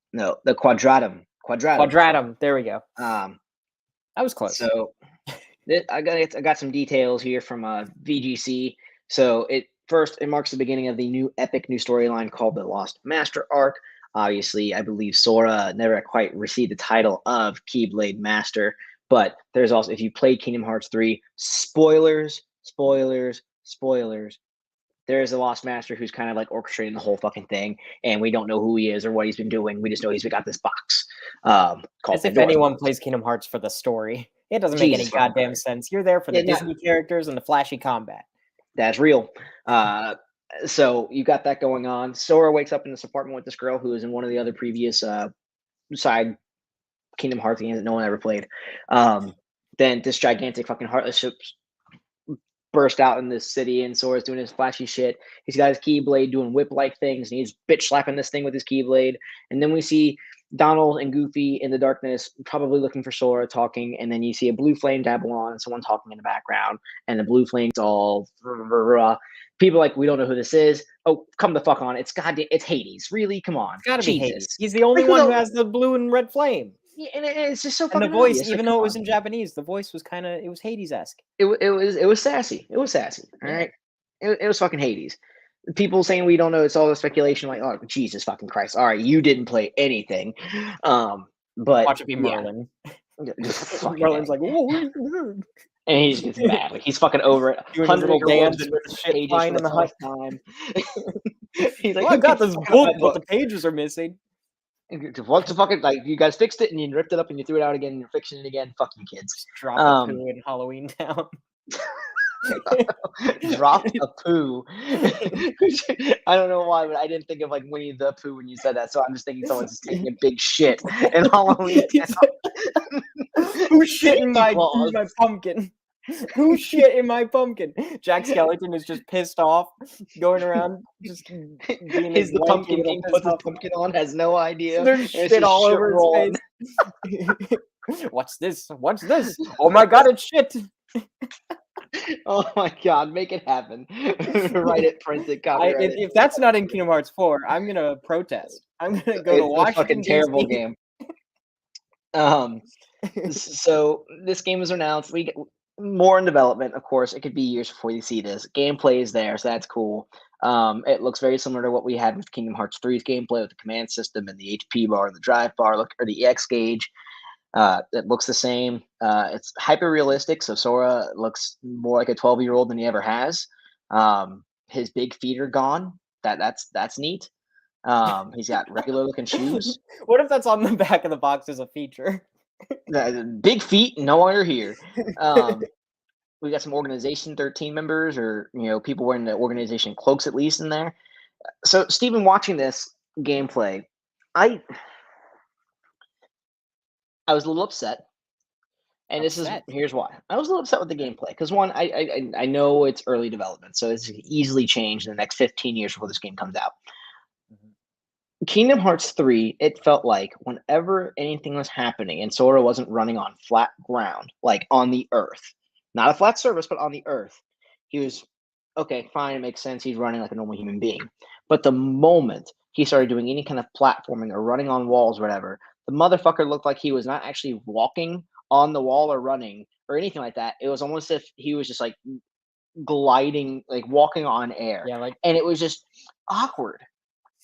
the quadratum. Quadratum. There we go. That was close. So I got some details here from VGC. So it marks the beginning of the new epic new storyline called the Lost Master arc. Obviously, I believe Sora never quite received the title of Keyblade Master, but there's also, if you played Kingdom Hearts 3, spoilers. There's a Lost Master who's kind of like orchestrating the whole fucking thing, and we don't know who he is or what he's been doing. We just know he's got this box called As if Pandora's anyone box. plays Kingdom Hearts for the story. It doesn't make any goddamn sense. You're there for the Disney characters and the flashy combat. That's real. So you got that going on. Sora wakes up in this apartment with this girl who is in one of the other previous side Kingdom Hearts games that no one ever played. Then this gigantic fucking Heartless ship burst out in this city, and Sora's doing his flashy shit. He's got his Keyblade doing whip-like things, and he's bitch slapping this thing with his Keyblade. And then we see Donald and Goofy in the darkness, probably looking for Sora, talking, and then you see a blue flame dabble on and someone talking in the background, and the blue flame's all people like, we don't know who this is. Oh, come the fuck on. It's Hades. Really? Come on. It's gotta be Hades. He's the only one who has the blue and red flame. Yeah, and it's just so and fucking the voice, obvious. even though it was in Japanese, the voice was it was Hades-esque. It was sassy. It was sassy. All right. It was fucking Hades. People saying we don't know, it's all the speculation, like, oh, Jesus fucking Christ. All right, you didn't play anything. But watch it be Merlin. Merlin's like, whoa. And he just gets mad. Like, he's fucking over it. Doing his little dance and shit flying in the hut. He's like, I got this book, but the pages are missing. What's the fucking, like, you guys fixed it and you ripped it up and you threw it out again and you're fixing it again. Fuck you, kids. Just drop a poo in Halloween Town. Drop a poo. I don't know why, but I didn't think of like Winnie the Pooh when you said that. So I'm just thinking someone's just taking a big shit in Halloween Town. Who shit in my pumpkin? Who shit in my pumpkin? Jack Skellington is just pissed off, going around just being Is the pumpkin being put the pumpkin on? Has no idea. There's shit all over his face. What's this? Oh my god, it's shit. Oh my god, make it happen. Write it, print it, copyright it. If that's not in Kingdom Hearts 4, I'm gonna protest. I'm gonna go to Washington. Fucking terrible game. So this game was announced. We get more in development, of course. It could be years before you see this. Gameplay is there, so that's cool. It looks very similar to what we had with Kingdom Hearts 3's gameplay with the command system and the HP bar and the drive bar, look or the EX gauge. It looks the same. It's hyper realistic, so Sora looks more like a 12-year-old than he ever has. His big feet are gone. That's neat. He's got regular looking shoes. What if that's on the back of the box as a feature? Big feet, no longer here. We got some organization 13 members, or people wearing the organization cloaks at least in there. So, Stephen, watching this gameplay, I was a little upset, and Upset. here's why. I was a little upset with the gameplay because one, I know it's early development, so it's easily changed in the next 15 years before this game comes out. Mhm. Kingdom Hearts 3, it felt like whenever anything was happening and Sora wasn't running on flat ground, like on the earth, not a flat surface, but on the earth, he was okay, fine, it makes sense. He's running like a normal human being. But the moment he started doing any kind of platforming or running on walls or whatever, the motherfucker looked like he was not actually walking on the wall or running or anything like that. It was almost as if he was just like gliding, like walking on air. Yeah, like And it was just awkward.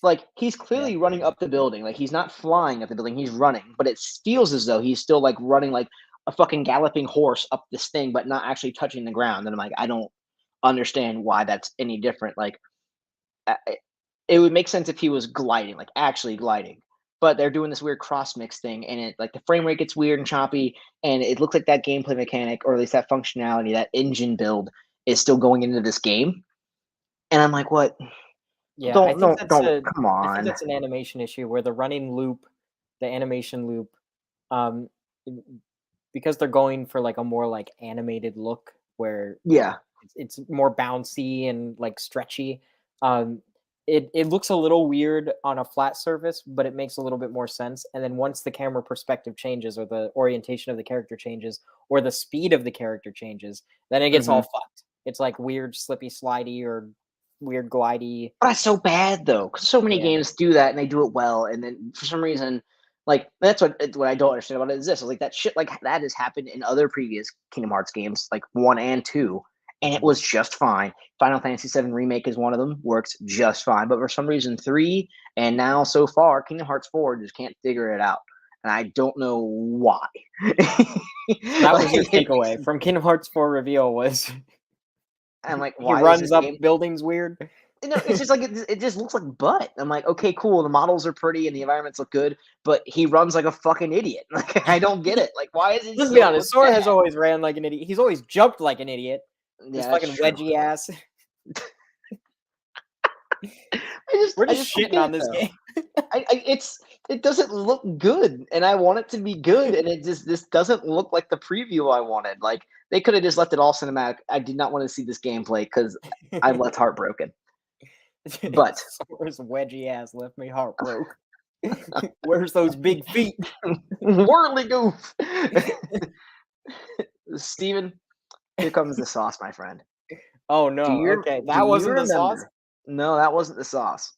Like, he's yeah. clearly running up the building, like, he's not flying up the building, he's running, but it feels as though he's still, like, running like a fucking galloping horse up this thing, but not actually touching the ground, and I'm like, I don't understand why that's any different, like, it would make sense if he was gliding, like, actually gliding, but they're doing this weird cross mix thing, and it like, the frame rate gets weird and choppy, and it looks like that gameplay mechanic, or at least that functionality, that engine build is still going into this game, and I'm like, "What? Yeah, Don't come I think on." that's an animation issue where the running loop, the animation loop, um, n- because they're going for like a more like animated look where Yeah. it's more bouncy and like stretchy. Um, it looks a little weird on a flat surface, but it makes a little bit more sense. And then once the camera perspective changes, or the orientation of the character changes, or the speed of the character changes, then it gets all Mhm. fucked. It's like weird, slippy, slidey, or weird, glidey. But that's so bad though, 'cause so many Yeah. games do that and they do it well, and then for some reason, like that's what I don't understand about it is this. Is like that shit like that has happened in other previous Kingdom Hearts games, like 1 and 2, and it Mhm. was just fine. Final Fantasy VII Remake is one of them, works just fine. But for some reason, 3 and now so far, Kingdom Hearts 4 just can't figure it out. And I don't know why. So that was your Like, it makes takeaway from Kingdom Hearts 4 reveal was I'm like, he why is this runs up game buildings weird? No, it's just like it just looks like butt. I'm like, okay, cool. The models are pretty and the environments look good, but he runs like a fucking idiot. Like I don't get it. Like why is it Let's be still look honest, Sora has bad? always ran like an idiot. He's always jumped like an idiot. His Yeah, that's fucking true. wedgie ass. We're I just just don't shitting get on it this though. game. It doesn't look good, and I want it to be good, and it just this doesn't look like the preview I wanted. Like they could have just left it all cinematic. I did not want to see this gameplay because I'm left heartbroken. But Sora's wedgie ass left me heartbroken. Where's those big feet? whirly goof, Steven, here comes the sauce, my friend. Oh no, okay. Do That you wasn't the sauce? remember? No, that wasn't the sauce.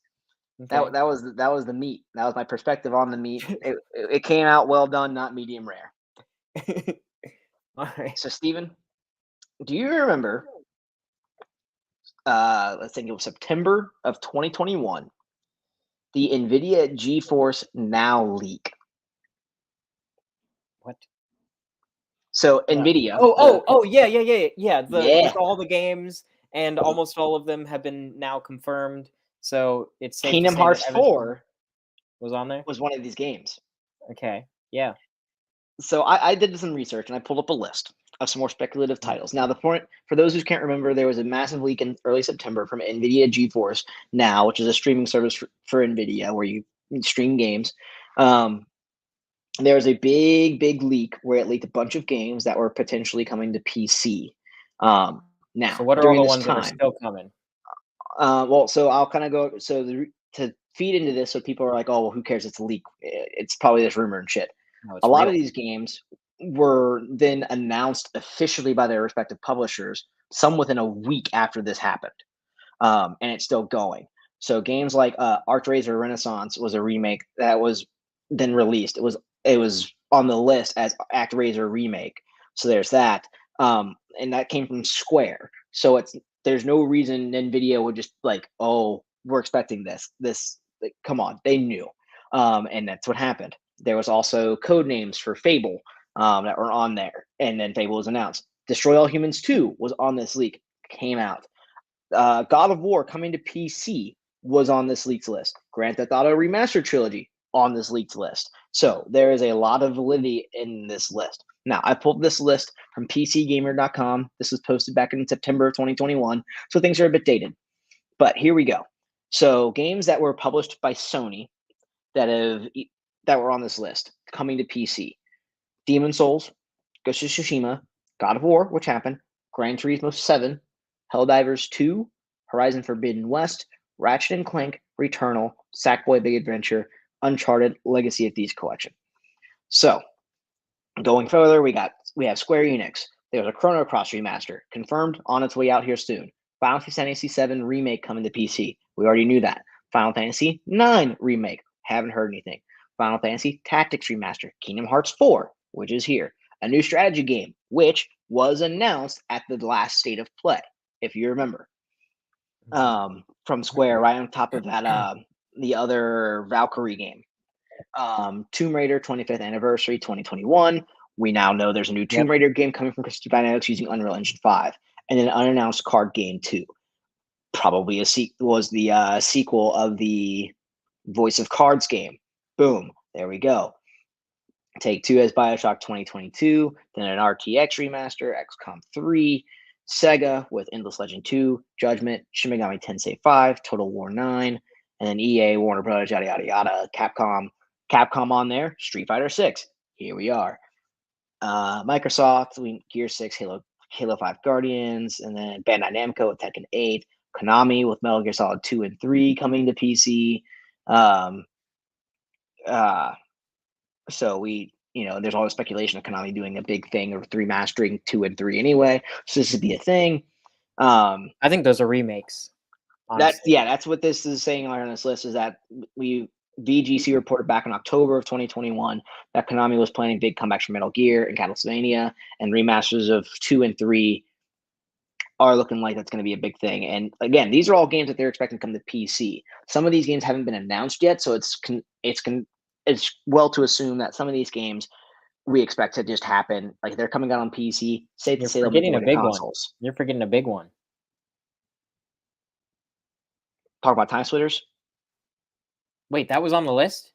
Okay. That was the meat. That was my perspective on the meat. It came out well done, not medium rare. Alright. So, Steven, do you remember? Let's think it was September of 2021. The NVIDIA GeForce Now leak. What? So, Uh, NVIDIA, oh, the oh, oh, yeah, yeah, yeah, yeah. The yeah, with all the games, and almost all of them have been now confirmed. So it's safe to Kingdom say that Hearts everything 4 was on there. was one of these games. Okay. Yeah. So I did some research and I pulled up a list of some more speculative Mhm. titles. Now, the point for those who can't remember, there was a massive leak in early September from NVIDIA GeForce Now, which is a streaming service for NVIDIA where you stream games. Um, there was a big leak where it leaked a bunch of games that were potentially coming to PC. So Now, what are all during the this ones that are time, still coming? well, so I'll kind of go. To feed into this, so people are like, "Oh, well, who cares? It's a leak. It's probably this rumor and shit." No, A it's lot of real. these games were then announced officially by their respective publishers, some within a week after this happened, and it's still going. So games like ArtRaiser Renaissance was a remake that was then released. It was on the list as ActRaiser remake. So there's that. And that came from Square. So there's no reason NVIDIA would just like, oh, we're expecting this. Like, come on, they knew. And that's what happened. There was also code names for Fable that were on there, and then Fable was announced. Destroy All Humans 2 was on this leak, came out. God of War coming to PC was on this leaked list. Grand Theft Auto Remastered Trilogy on this leaked list. So there is a lot of validity in this list. Now, I pulled this list from PCGamer.com. This was posted back in September of 2021, so things are a bit dated. But here we go. So games that were published by Sony that were on this list coming to PC: Demon Souls, Ghost of Tsushima, God of War, which happened, Gran Turismo 7, Helldivers 2, Horizon Forbidden West, Ratchet and Clank, Returnal, Sackboy Big Adventure, Uncharted, Legacy of Thieves Collection. So, going further, we have Square Enix. There's a Chrono Cross remaster confirmed, on its way out here soon. Final Fantasy VII remake coming to PC. We already knew that. Final Fantasy IX remake. Haven't heard anything. Final Fantasy Tactics remaster. Kingdom Hearts 4, which is here. A new strategy game, which was announced at the last State of Play, if you remember. From Square, right on top of that, the other Valkyrie game. Tomb Raider 25th Anniversary 2021. We now know there's a new Tomb Raider game coming from Crystal Dynamics using Unreal Engine 5. And an unannounced card game 2. Probably was the sequel of the Voice of Cards game. Boom. There we go. Take-Two as Bioshock 2022, then an RTX remaster, XCOM 3, Sega with Endless Legend 2, Judgment, Shin Megami Tensei 5, Total War 9, and then EA, Warner Bros., yada, yada, yada, Capcom on there, Street Fighter 6. Here we are. Microsoft, Gear 6, Halo 5 Guardians, and then Bandai Namco with Tekken 8, Konami with Metal Gear Solid 2 and 3 coming to PC. So there's all the speculation of Konami doing a big thing of remastering 2 and 3 anyway. So this would be a thing. I think those are remakes. That's what this is saying on this list, is that VGC reported back in October of 2021 that Konami was planning big comebacks for Metal Gear and Castlevania, and remasters of 2 and 3 are looking like that's going to be a big thing. And again, these are all games that they're expecting to come to PC. Some of these games haven't been announced yet, so it's well to assume that some of these games we expect to just happen. Like, they're coming out on PC. Safe to say they'll be a big consoles. You're forgetting a big one. Talk about Time Splitters. Wait, that was on the list?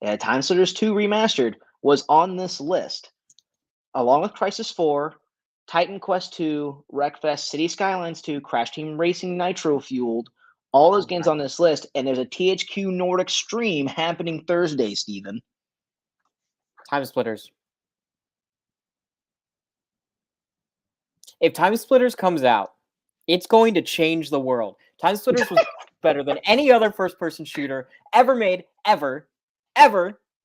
Yeah, Time Splitters 2 Remastered was on this list, along with Crisis 4, Titan Quest 2, Wreckfest, City Skylines 2, Crash Team Racing Nitro Fueled, all those games on this list, and there's a THQ Nordic stream happening Thursday, Steven. Time Splitters. If Time Splitters comes out, it's going to change the world. Time Splitters was better than any other first-person shooter ever made, ever.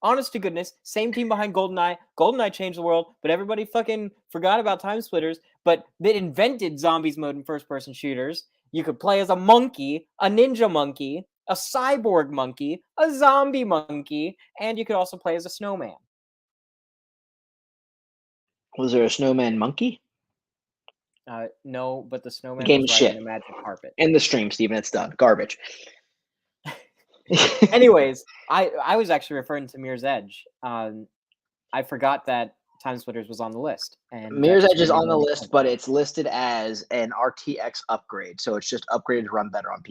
Honest to goodness, same team behind GoldenEye. GoldenEye changed the world, but everybody fucking forgot about Time Splitters. But they invented zombies mode in first-person shooters. You could play as a monkey, a ninja monkey, a cyborg monkey, a zombie monkey, and you could also play as a snowman. Was there a snowman monkey? No, but the snowman was riding a magic carpet. In the stream, Steven, it's done. Garbage. Anyways, I was actually referring to Mirror's Edge. I forgot that Time Splitters was on the list. And Mirror's Edge is on the list, but it's listed as an RTX upgrade, so it's just upgraded to run better on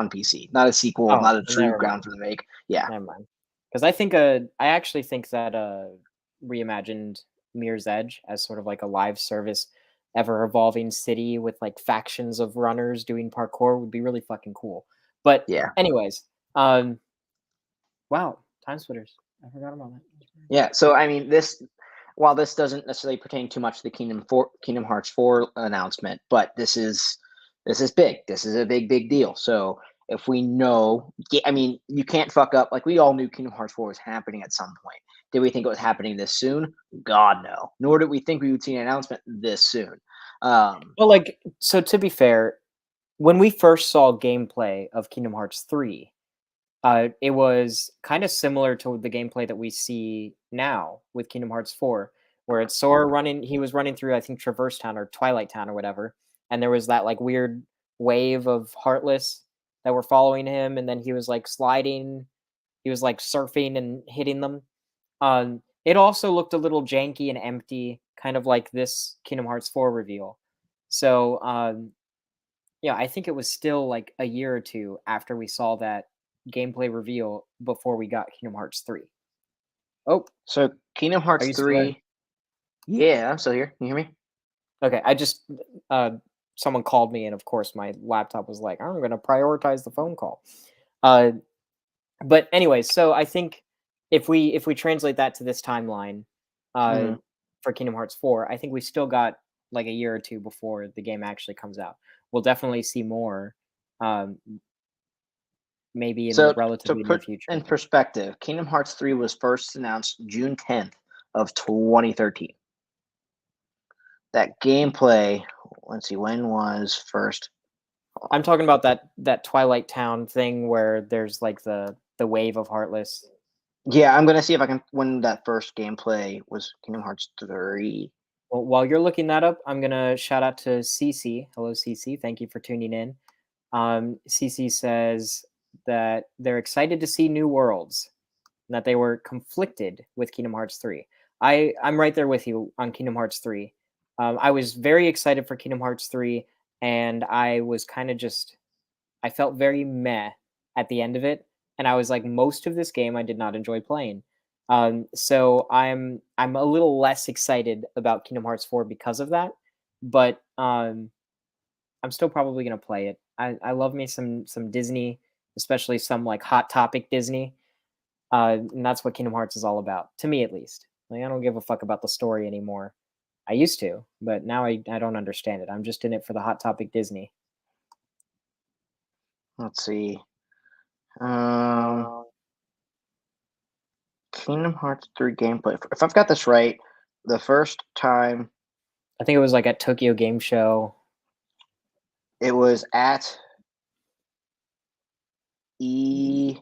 PC. Not a sequel, not a true ground for the make. Yeah, never mind. Because I actually think that reimagined Mirror's Edge as sort of like a live service, ever evolving city with like factions of runners doing parkour would be really fucking cool. But yeah. Anyways, wow, Time Splitters. I forgot about that. Yeah, so I mean, while this doesn't necessarily pertain too much to the Kingdom Hearts 4 announcement, but this is big. This is a big deal. So if we know, I mean, you can't fuck up. Like, we all knew Kingdom Hearts 4 was happening at some point. Did we think it was happening this soon? God, no. Nor did we think we would see an announcement this soon. So to be fair, when we first saw gameplay of Kingdom Hearts 3, It was kind of similar to the gameplay that we see now with Kingdom Hearts 4, where it's Sora running. He was running through, I think, Traverse Town or Twilight Town or whatever, and there was that like weird wave of Heartless that were following him, and then he was like sliding. He was like surfing and hitting them. It also looked a little janky and empty, kind of like this Kingdom Hearts 4 reveal. So, yeah, I think it was still like a year or two after we saw that gameplay reveal before we got Kingdom Hearts 3. Oh, So Kingdom are Hearts you still there? 3. Yeah, I'm still here. Can you hear me? Okay, I just someone called me, and of course my laptop was like, I'm going to prioritize the phone call. Uh, but anyways, so I think if we translate that to this timeline, uh, hmm for Kingdom Hearts 4, I think we still got like a year or two before the game actually comes out. We'll definitely see more, um, maybe in the So to relatively near put future. in perspective, Kingdom Hearts 3 was first announced June 10th of 2013. That gameplay, let's see, when was first? I'm talking about that Twilight Town thing where there's like the wave of Heartless. Yeah, I'm gonna see if I can when that first gameplay was Kingdom Hearts 3. Well, while you're looking that up, I'm gonna shout out to CC. Hello, CC. Thank you for tuning in. CC says that they're excited to see new worlds, and that they were conflicted with Kingdom Hearts 3. I'm right there with you on Kingdom Hearts 3. I was very excited for Kingdom Hearts 3, and I was kind of just I felt very meh at the end of it, and I was like, most of this game I did not enjoy playing. So I'm a little less excited about Kingdom Hearts 4 because of that, but I'm still probably gonna play it. I love me some Disney, especially some like Hot Topic Disney, and that's what Kingdom Hearts is all about, to me at least. Like I don't give a fuck about the story anymore. I used to, but now I don't understand it. I'm just in it for the Hot Topic Disney. Let's see. Um, Kingdom Hearts 3 gameplay. If I've got this right, the first time I think it was like at Tokyo Game Show. it was at E.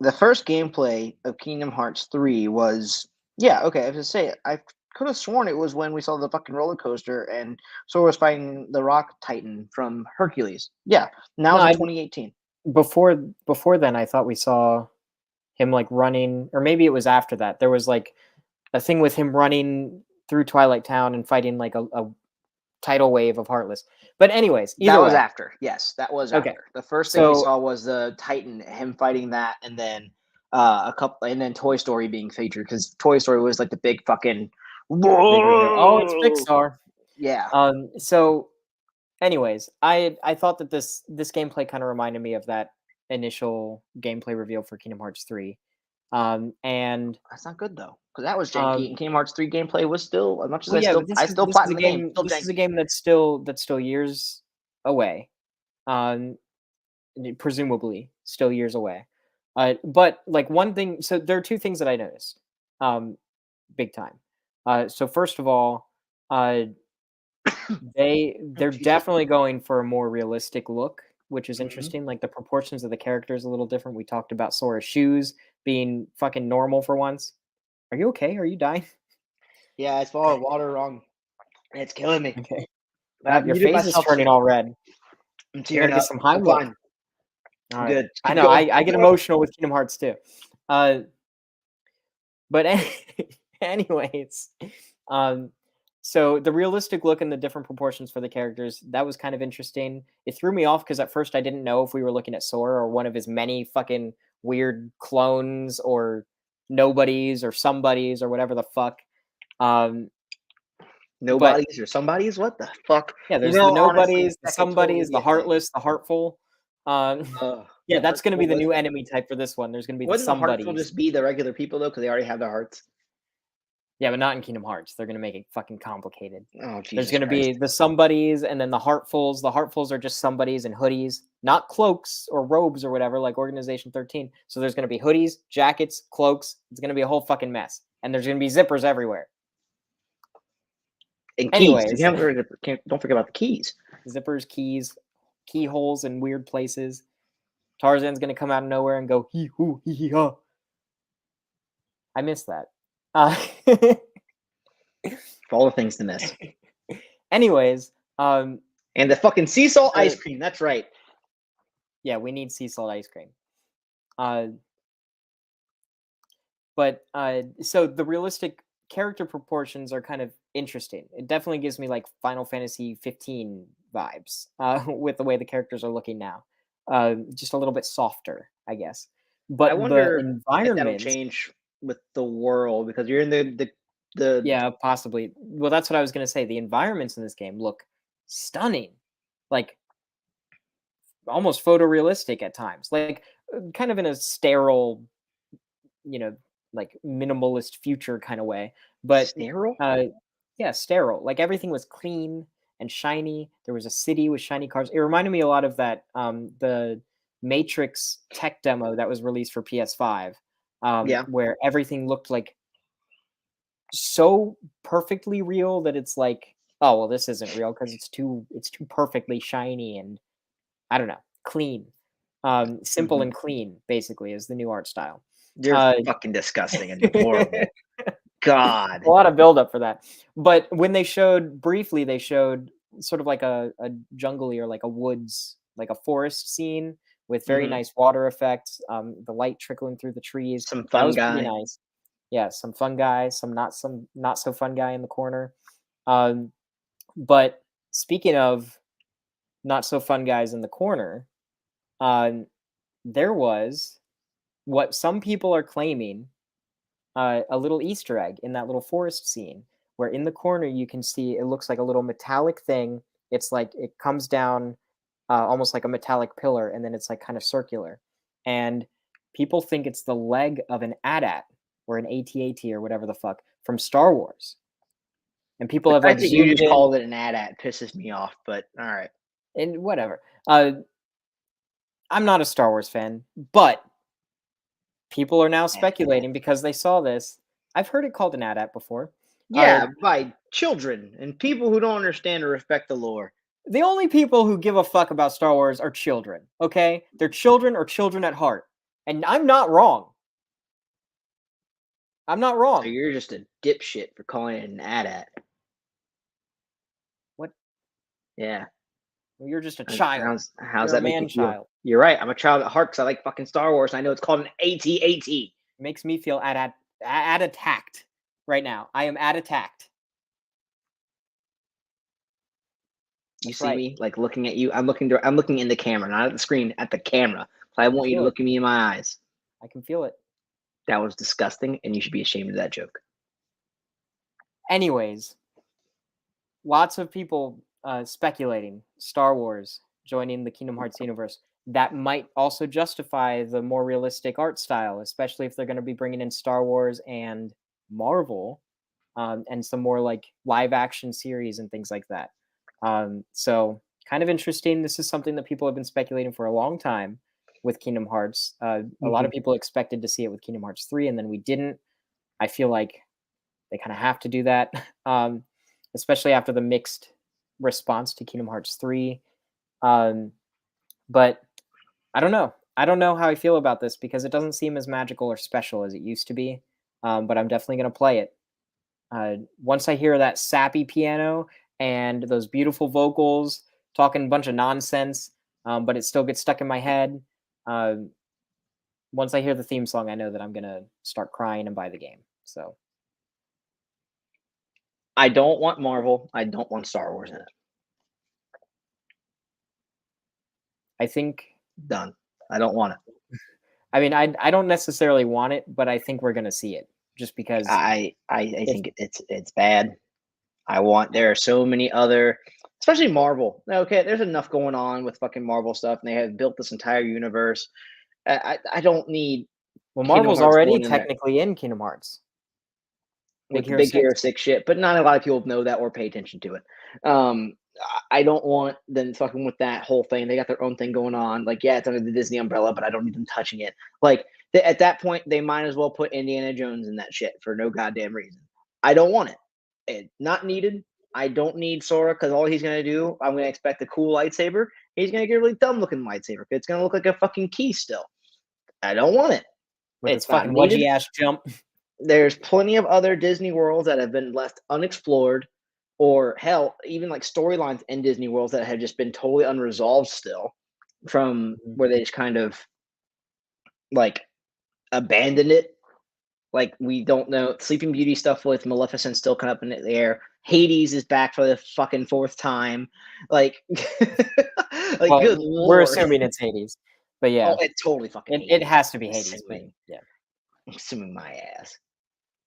The first gameplay of Kingdom Hearts 3 was, yeah, okay, I was gonna say it. I could have sworn it was when we saw the fucking roller coaster and Sora was fighting the Rock Titan from Hercules. Yeah, now No, it's in I 2018. before then I thought we saw him like running, or maybe it was after that. There was like a thing with him running through Twilight Town and fighting like a tidal wave of Heartless. But anyways, That either was way. after. Yes, that was Okay. after. The first thing we So saw was the Titan, him fighting that, and then a couple, and then Toy Story being featured because Toy Story was like the big fucking big reveal. Oh, it's whoa. Pixar. Yeah, So anyways, I thought that this gameplay kind of reminded me of that initial gameplay reveal for Kingdom Hearts 3. And that's not good though because that was janky. um And Kingdom Hearts 3 gameplay was still as much as well, yeah, but I still platinum the game, still this is a janky. game that's still years away. Um Presumably still years away. But like one thing, so there are two things that I noticed, big time. So first of all, uh, Oh, they're Jesus. definitely going for a more realistic look, which is hmm interesting. Like the proportions of the characters a little different. We talked about Sora's shoes being fucking normal for once. Are you okay? Are you dying? Yeah, I swallowed water wrong. And it's killing me. Okay. I Your muted face is myself. turning all red. I'm You got tearing to get up. some I'm Heimlich. fine. All I'm right. good. Just I keep know. going. I Keep get going. emotional with Kingdom Hearts too. Uh, But anyways, um, so the realistic look and the different proportions for the characters, that was kind of interesting. It threw me off because at first I didn't know if we were looking at Sora or one of his many fucking weird clones or nobodies or somebodies or whatever the fuck. Um, but Nobodies or somebodies? What the fuck? yeah, You there's the know, honestly, nobodies, the that could totally somebodies, be the a thing. heartless, the heartful. Um, yeah, The that's going to be Heartful the new wasn't. enemy type for this one. There's going to be the Wouldn't the Heartful somebodies. just be the regular people though? Because they already have their hearts. Yeah, but not in Kingdom Hearts. They're gonna make it fucking complicated. Oh There's Jesus gonna be Christ! the somebodies and then the heartfuls. The heartfuls are just somebodies and hoodies, not cloaks or robes or whatever, like Organization 13. So there's gonna be hoodies, jackets, cloaks. It's gonna be a whole fucking mess. And there's gonna be zippers everywhere. And keys. Anyways, Don't forget about the keys. zippers, keys, keyholes in weird places. Tarzan's gonna come out of nowhere and go hee hoo hee hee ha. I miss that. For all the things to miss. Anyways, And the fucking sea salt the- ice cream. That's right. yeah, we need sea salt ice cream. But so the realistic character proportions are kind of interesting. It definitely gives me like Final Fantasy 15 vibes with the way the characters are looking now. Just a little bit softer, I guess. I But the wonder if that'll environments, change with the world because you're in the yeah, possibly. Well, that's what I was gonna say. The environments in this game look stunning, like almost photorealistic at times, like kind of in a sterile, you know, like minimalist future kind of way. But sterile. uh yeah, sterile. Like everything was clean and shiny. There was a city with shiny cars. It reminded me a lot of that the Matrix tech demo that was released for PS5, Yeah. where everything looked like so perfectly real that it's like, oh well, this isn't real because it's too perfectly shiny and I don't know, clean. Simple Mhm. and clean, basically, is the new art style. You're Uh, fucking disgusting and a deplorable. God. lot of buildup for that. But when they showed briefly, they showed sort of like a jungly or like a woods, like a forest scene with very Mhm. nice water effects, the light trickling through the trees. Some That fun was pretty guy. nice. Yeah, some not so fun guy in the corner. But speaking of not so fun guys in the corner, um, there was what some people are claiming a little Easter egg in that little forest scene, where in the corner you can see it looks like a little metallic thing. It's like it comes down almost like a metallic pillar, and then it's like kind of circular. And people think it's the leg of an AT-AT or an AT-AT or whatever the fuck from Star Wars. And people The have fact like that you zoomed just in called it an AT-AT pisses me off, but all right. and whatever. Uh, I'm not a Star Wars fan, but people are now AT-AT. speculating because they saw this. I've heard it called an AT-AT before. Uh, Yeah, by children and people who don't understand or respect the lore. the only people who give a fuck about Star Wars are children, okay? They're children or children at heart. And I'm not wrong. I'm not So wrong. you're just a dipshit for calling it an AT-AT. What? Yeah. Well, you're just a And child. how's You're a that make you man feel? child. You're right. I'm a child at heart because I like fucking Star Wars. And I know it's called an AT-AT. Makes me feel at attacked right now. I am at attacked. You That's see right. me like looking at you. I'm looking in the camera, not at the screen, at the camera. So I I can want you to feel it. look at me in my eyes. I can feel it. That was disgusting, and you should be ashamed of that joke. Anyways, lots of people speculating Star Wars joining the Kingdom Hearts universe. That might also justify the more realistic art style, especially if they're going to be bringing in Star Wars and Marvel, and some more like live action series and things like that. So kind of interesting. This is something that people have been speculating for a long time with Kingdom Hearts. A lot Mhm. of people expected to see it with Kingdom Hearts 3, and then we didn't. I feel like they kind of have to do that, especially after the mixed response to Kingdom Hearts 3. Um, but I don't know. I don't know how I feel about this because it doesn't seem as magical or special as it used to be. But I'm definitely going to play it. Once I hear that sappy piano and those beautiful vocals talking a bunch of nonsense, but it still gets stuck in my head. Um, Once I hear the theme song, I know that I'm going to start crying and buy the game. So I don't want Marvel. I don't want Star Wars in it. I think Done. I don't want it. I mean, I don't necessarily want it, but I think we're gonna see it just because I if think it's bad. I want there are so many other especially Marvel. Okay, there's enough going on with fucking Marvel stuff, and they have built this entire universe. I don't need well, Kingdom Marvel's Hearts already going in there technically in Kingdom Hearts, Big with the Hero big Hero 6. 6 shit, but not a lot of people know that or pay attention to it. I don't want them fucking with that whole thing. They got their own thing going on. Like, yeah, it's under the Disney umbrella, but I don't need them touching it. Like, at that point, they might as well put Indiana Jones in that shit for no goddamn reason. I don't want it. Not needed. I don't need Sora because all he's gonna do, I'm gonna expect a cool lightsaber, He's gonna get a really dumb looking lightsaber. It's gonna look like a fucking key still. I don't want it. with his It's not fucking needed. wedgie ass jump. There's plenty of other Disney worlds that have been left unexplored, or hell, even like storylines in Disney worlds that have just been totally unresolved still, from Mhm. where they just kind of like abandoned it. Like we don't know Sleeping Beauty stuff with Maleficent still kind of up in the air. Hades is back for the fucking fourth time. Like, like good Well, we're lord. assuming it's Hades, but Oh, yeah, it's totally fucking it Hades. has to be I'm Hades. But assuming, yeah, I'm assuming my ass.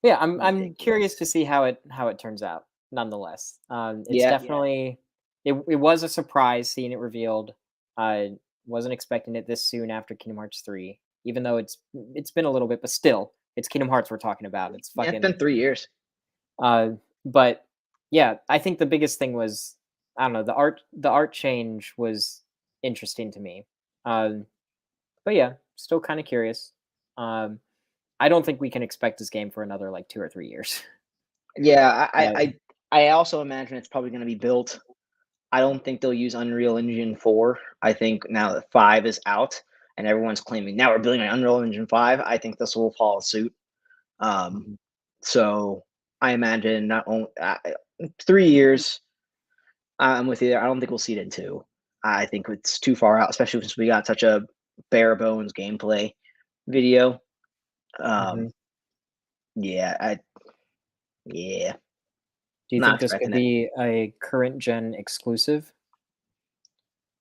yeah, I'm curious Ridiculous. to see how it turns out. Nonetheless, it's Yeah, definitely it was a surprise seeing it revealed. I wasn't expecting it this soon after Kingdom Hearts 3, even though it's been a little bit, but still, it's Kingdom Hearts we're talking about. It's yeah. It's fucking been 3 years. uh, but yeah, I think the biggest thing was I don't know the art change was interesting to me. But yeah, still kind of curious. Um, I don't think we can expect this game for another like 2 or 3 years. Yeah, Uh, I also imagine it's probably going to be built. I don't think they'll use Unreal Engine 4. I think now that 5 is out and everyone's claiming now we're building an Unreal Engine 5, I think this will follow suit. Um, Mhm. so I imagine not only 3 years. I'm with you there. I don't think we'll see it in 2. I think it's too far out, especially since we got such a bare bones gameplay video. Mhm. Um, yeah, yeah, Do you not think this could expecting it. be a current gen exclusive?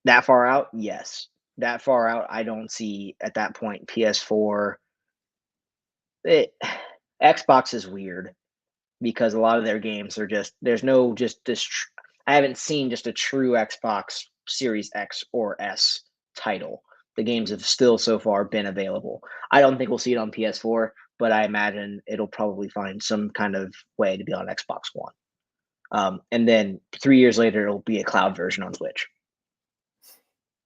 That far out, yes. That far out, I don't see at that point PS4. It, Xbox is weird because a lot of their games are just there's no just this. I haven't seen just a true Xbox Series X or S title. The games have still so far been available. I don't think we'll see it on PS4, but I imagine it'll probably find some kind of way to be on Xbox One. And then 3 years later, it'll be a cloud version on Switch.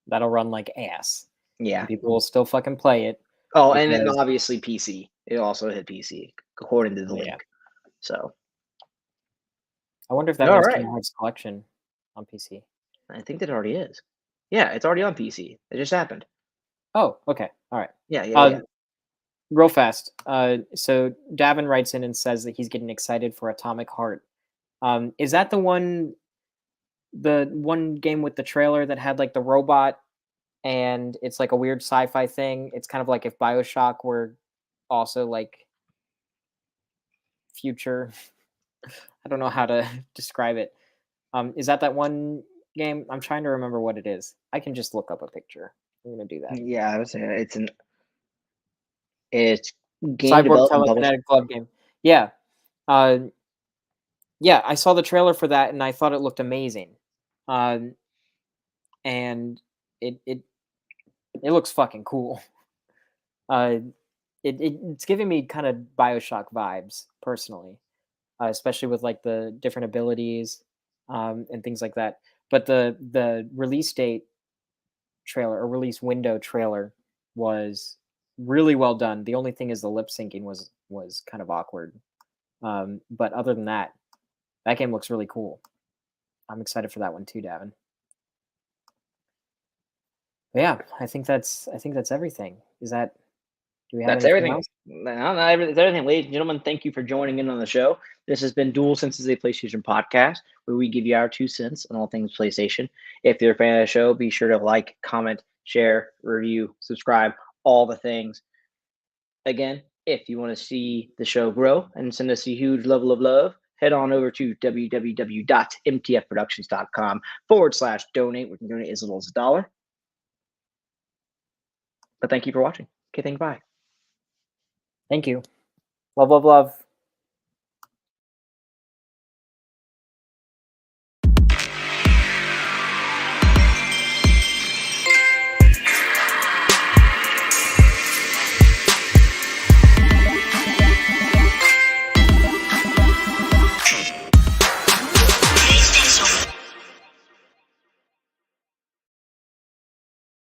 That'll run like ass, Yeah. and people will still fucking play it Oh, and then because obviously PC. It'll also hit PC according to the yeah. link. So, I wonder if that all means right. Kingdom Hearts Collection on PC. I think that already is. Yeah, it's already on PC. It just happened. Oh, okay, all right. Yeah, yeah, yeah. Um, real fast. So Davin writes in and says that he's getting excited for Atomic Heart. Is that the one game with the trailer that had like the robot and it's like a weird sci-fi thing? It's kind of like if BioShock were also like future. I don't know how to describe it. Is that one game? I'm trying to remember what it is. I can just look up a picture. I'm gonna do that. Yeah, I would say it's game Cyborg developed and published. telekinetic glove game. Yeah. Uh, yeah, I saw the trailer for that and I thought it looked amazing. Um, and it it it looks fucking cool. Uh, it's giving me kind of Bioshock vibes personally, especially with like the different abilities and things like that. But the release date trailer or release window trailer was really well done. The only thing is the lip syncing was kind of awkward. But other than that, that game looks really cool. I'm excited for that one too, Davin. But yeah, I think that's everything. Is that do we have That's anything everything. else? No, not everything. That's everything, ladies and gentlemen. Thank you for joining in on the show. This has been Dual Senses, a PlayStation podcast, where we give you our 2 cents on all things PlayStation. If you're a fan of the show, be sure to like, comment, share, review, subscribe, all the things. Again, if you want to see the show grow and send us a huge level of love, head on over to www.mtfproductions.com/donate. We can donate as little as $1. But thank you for watching. Okay, thank you. Bye. Thank you. Love, love, love.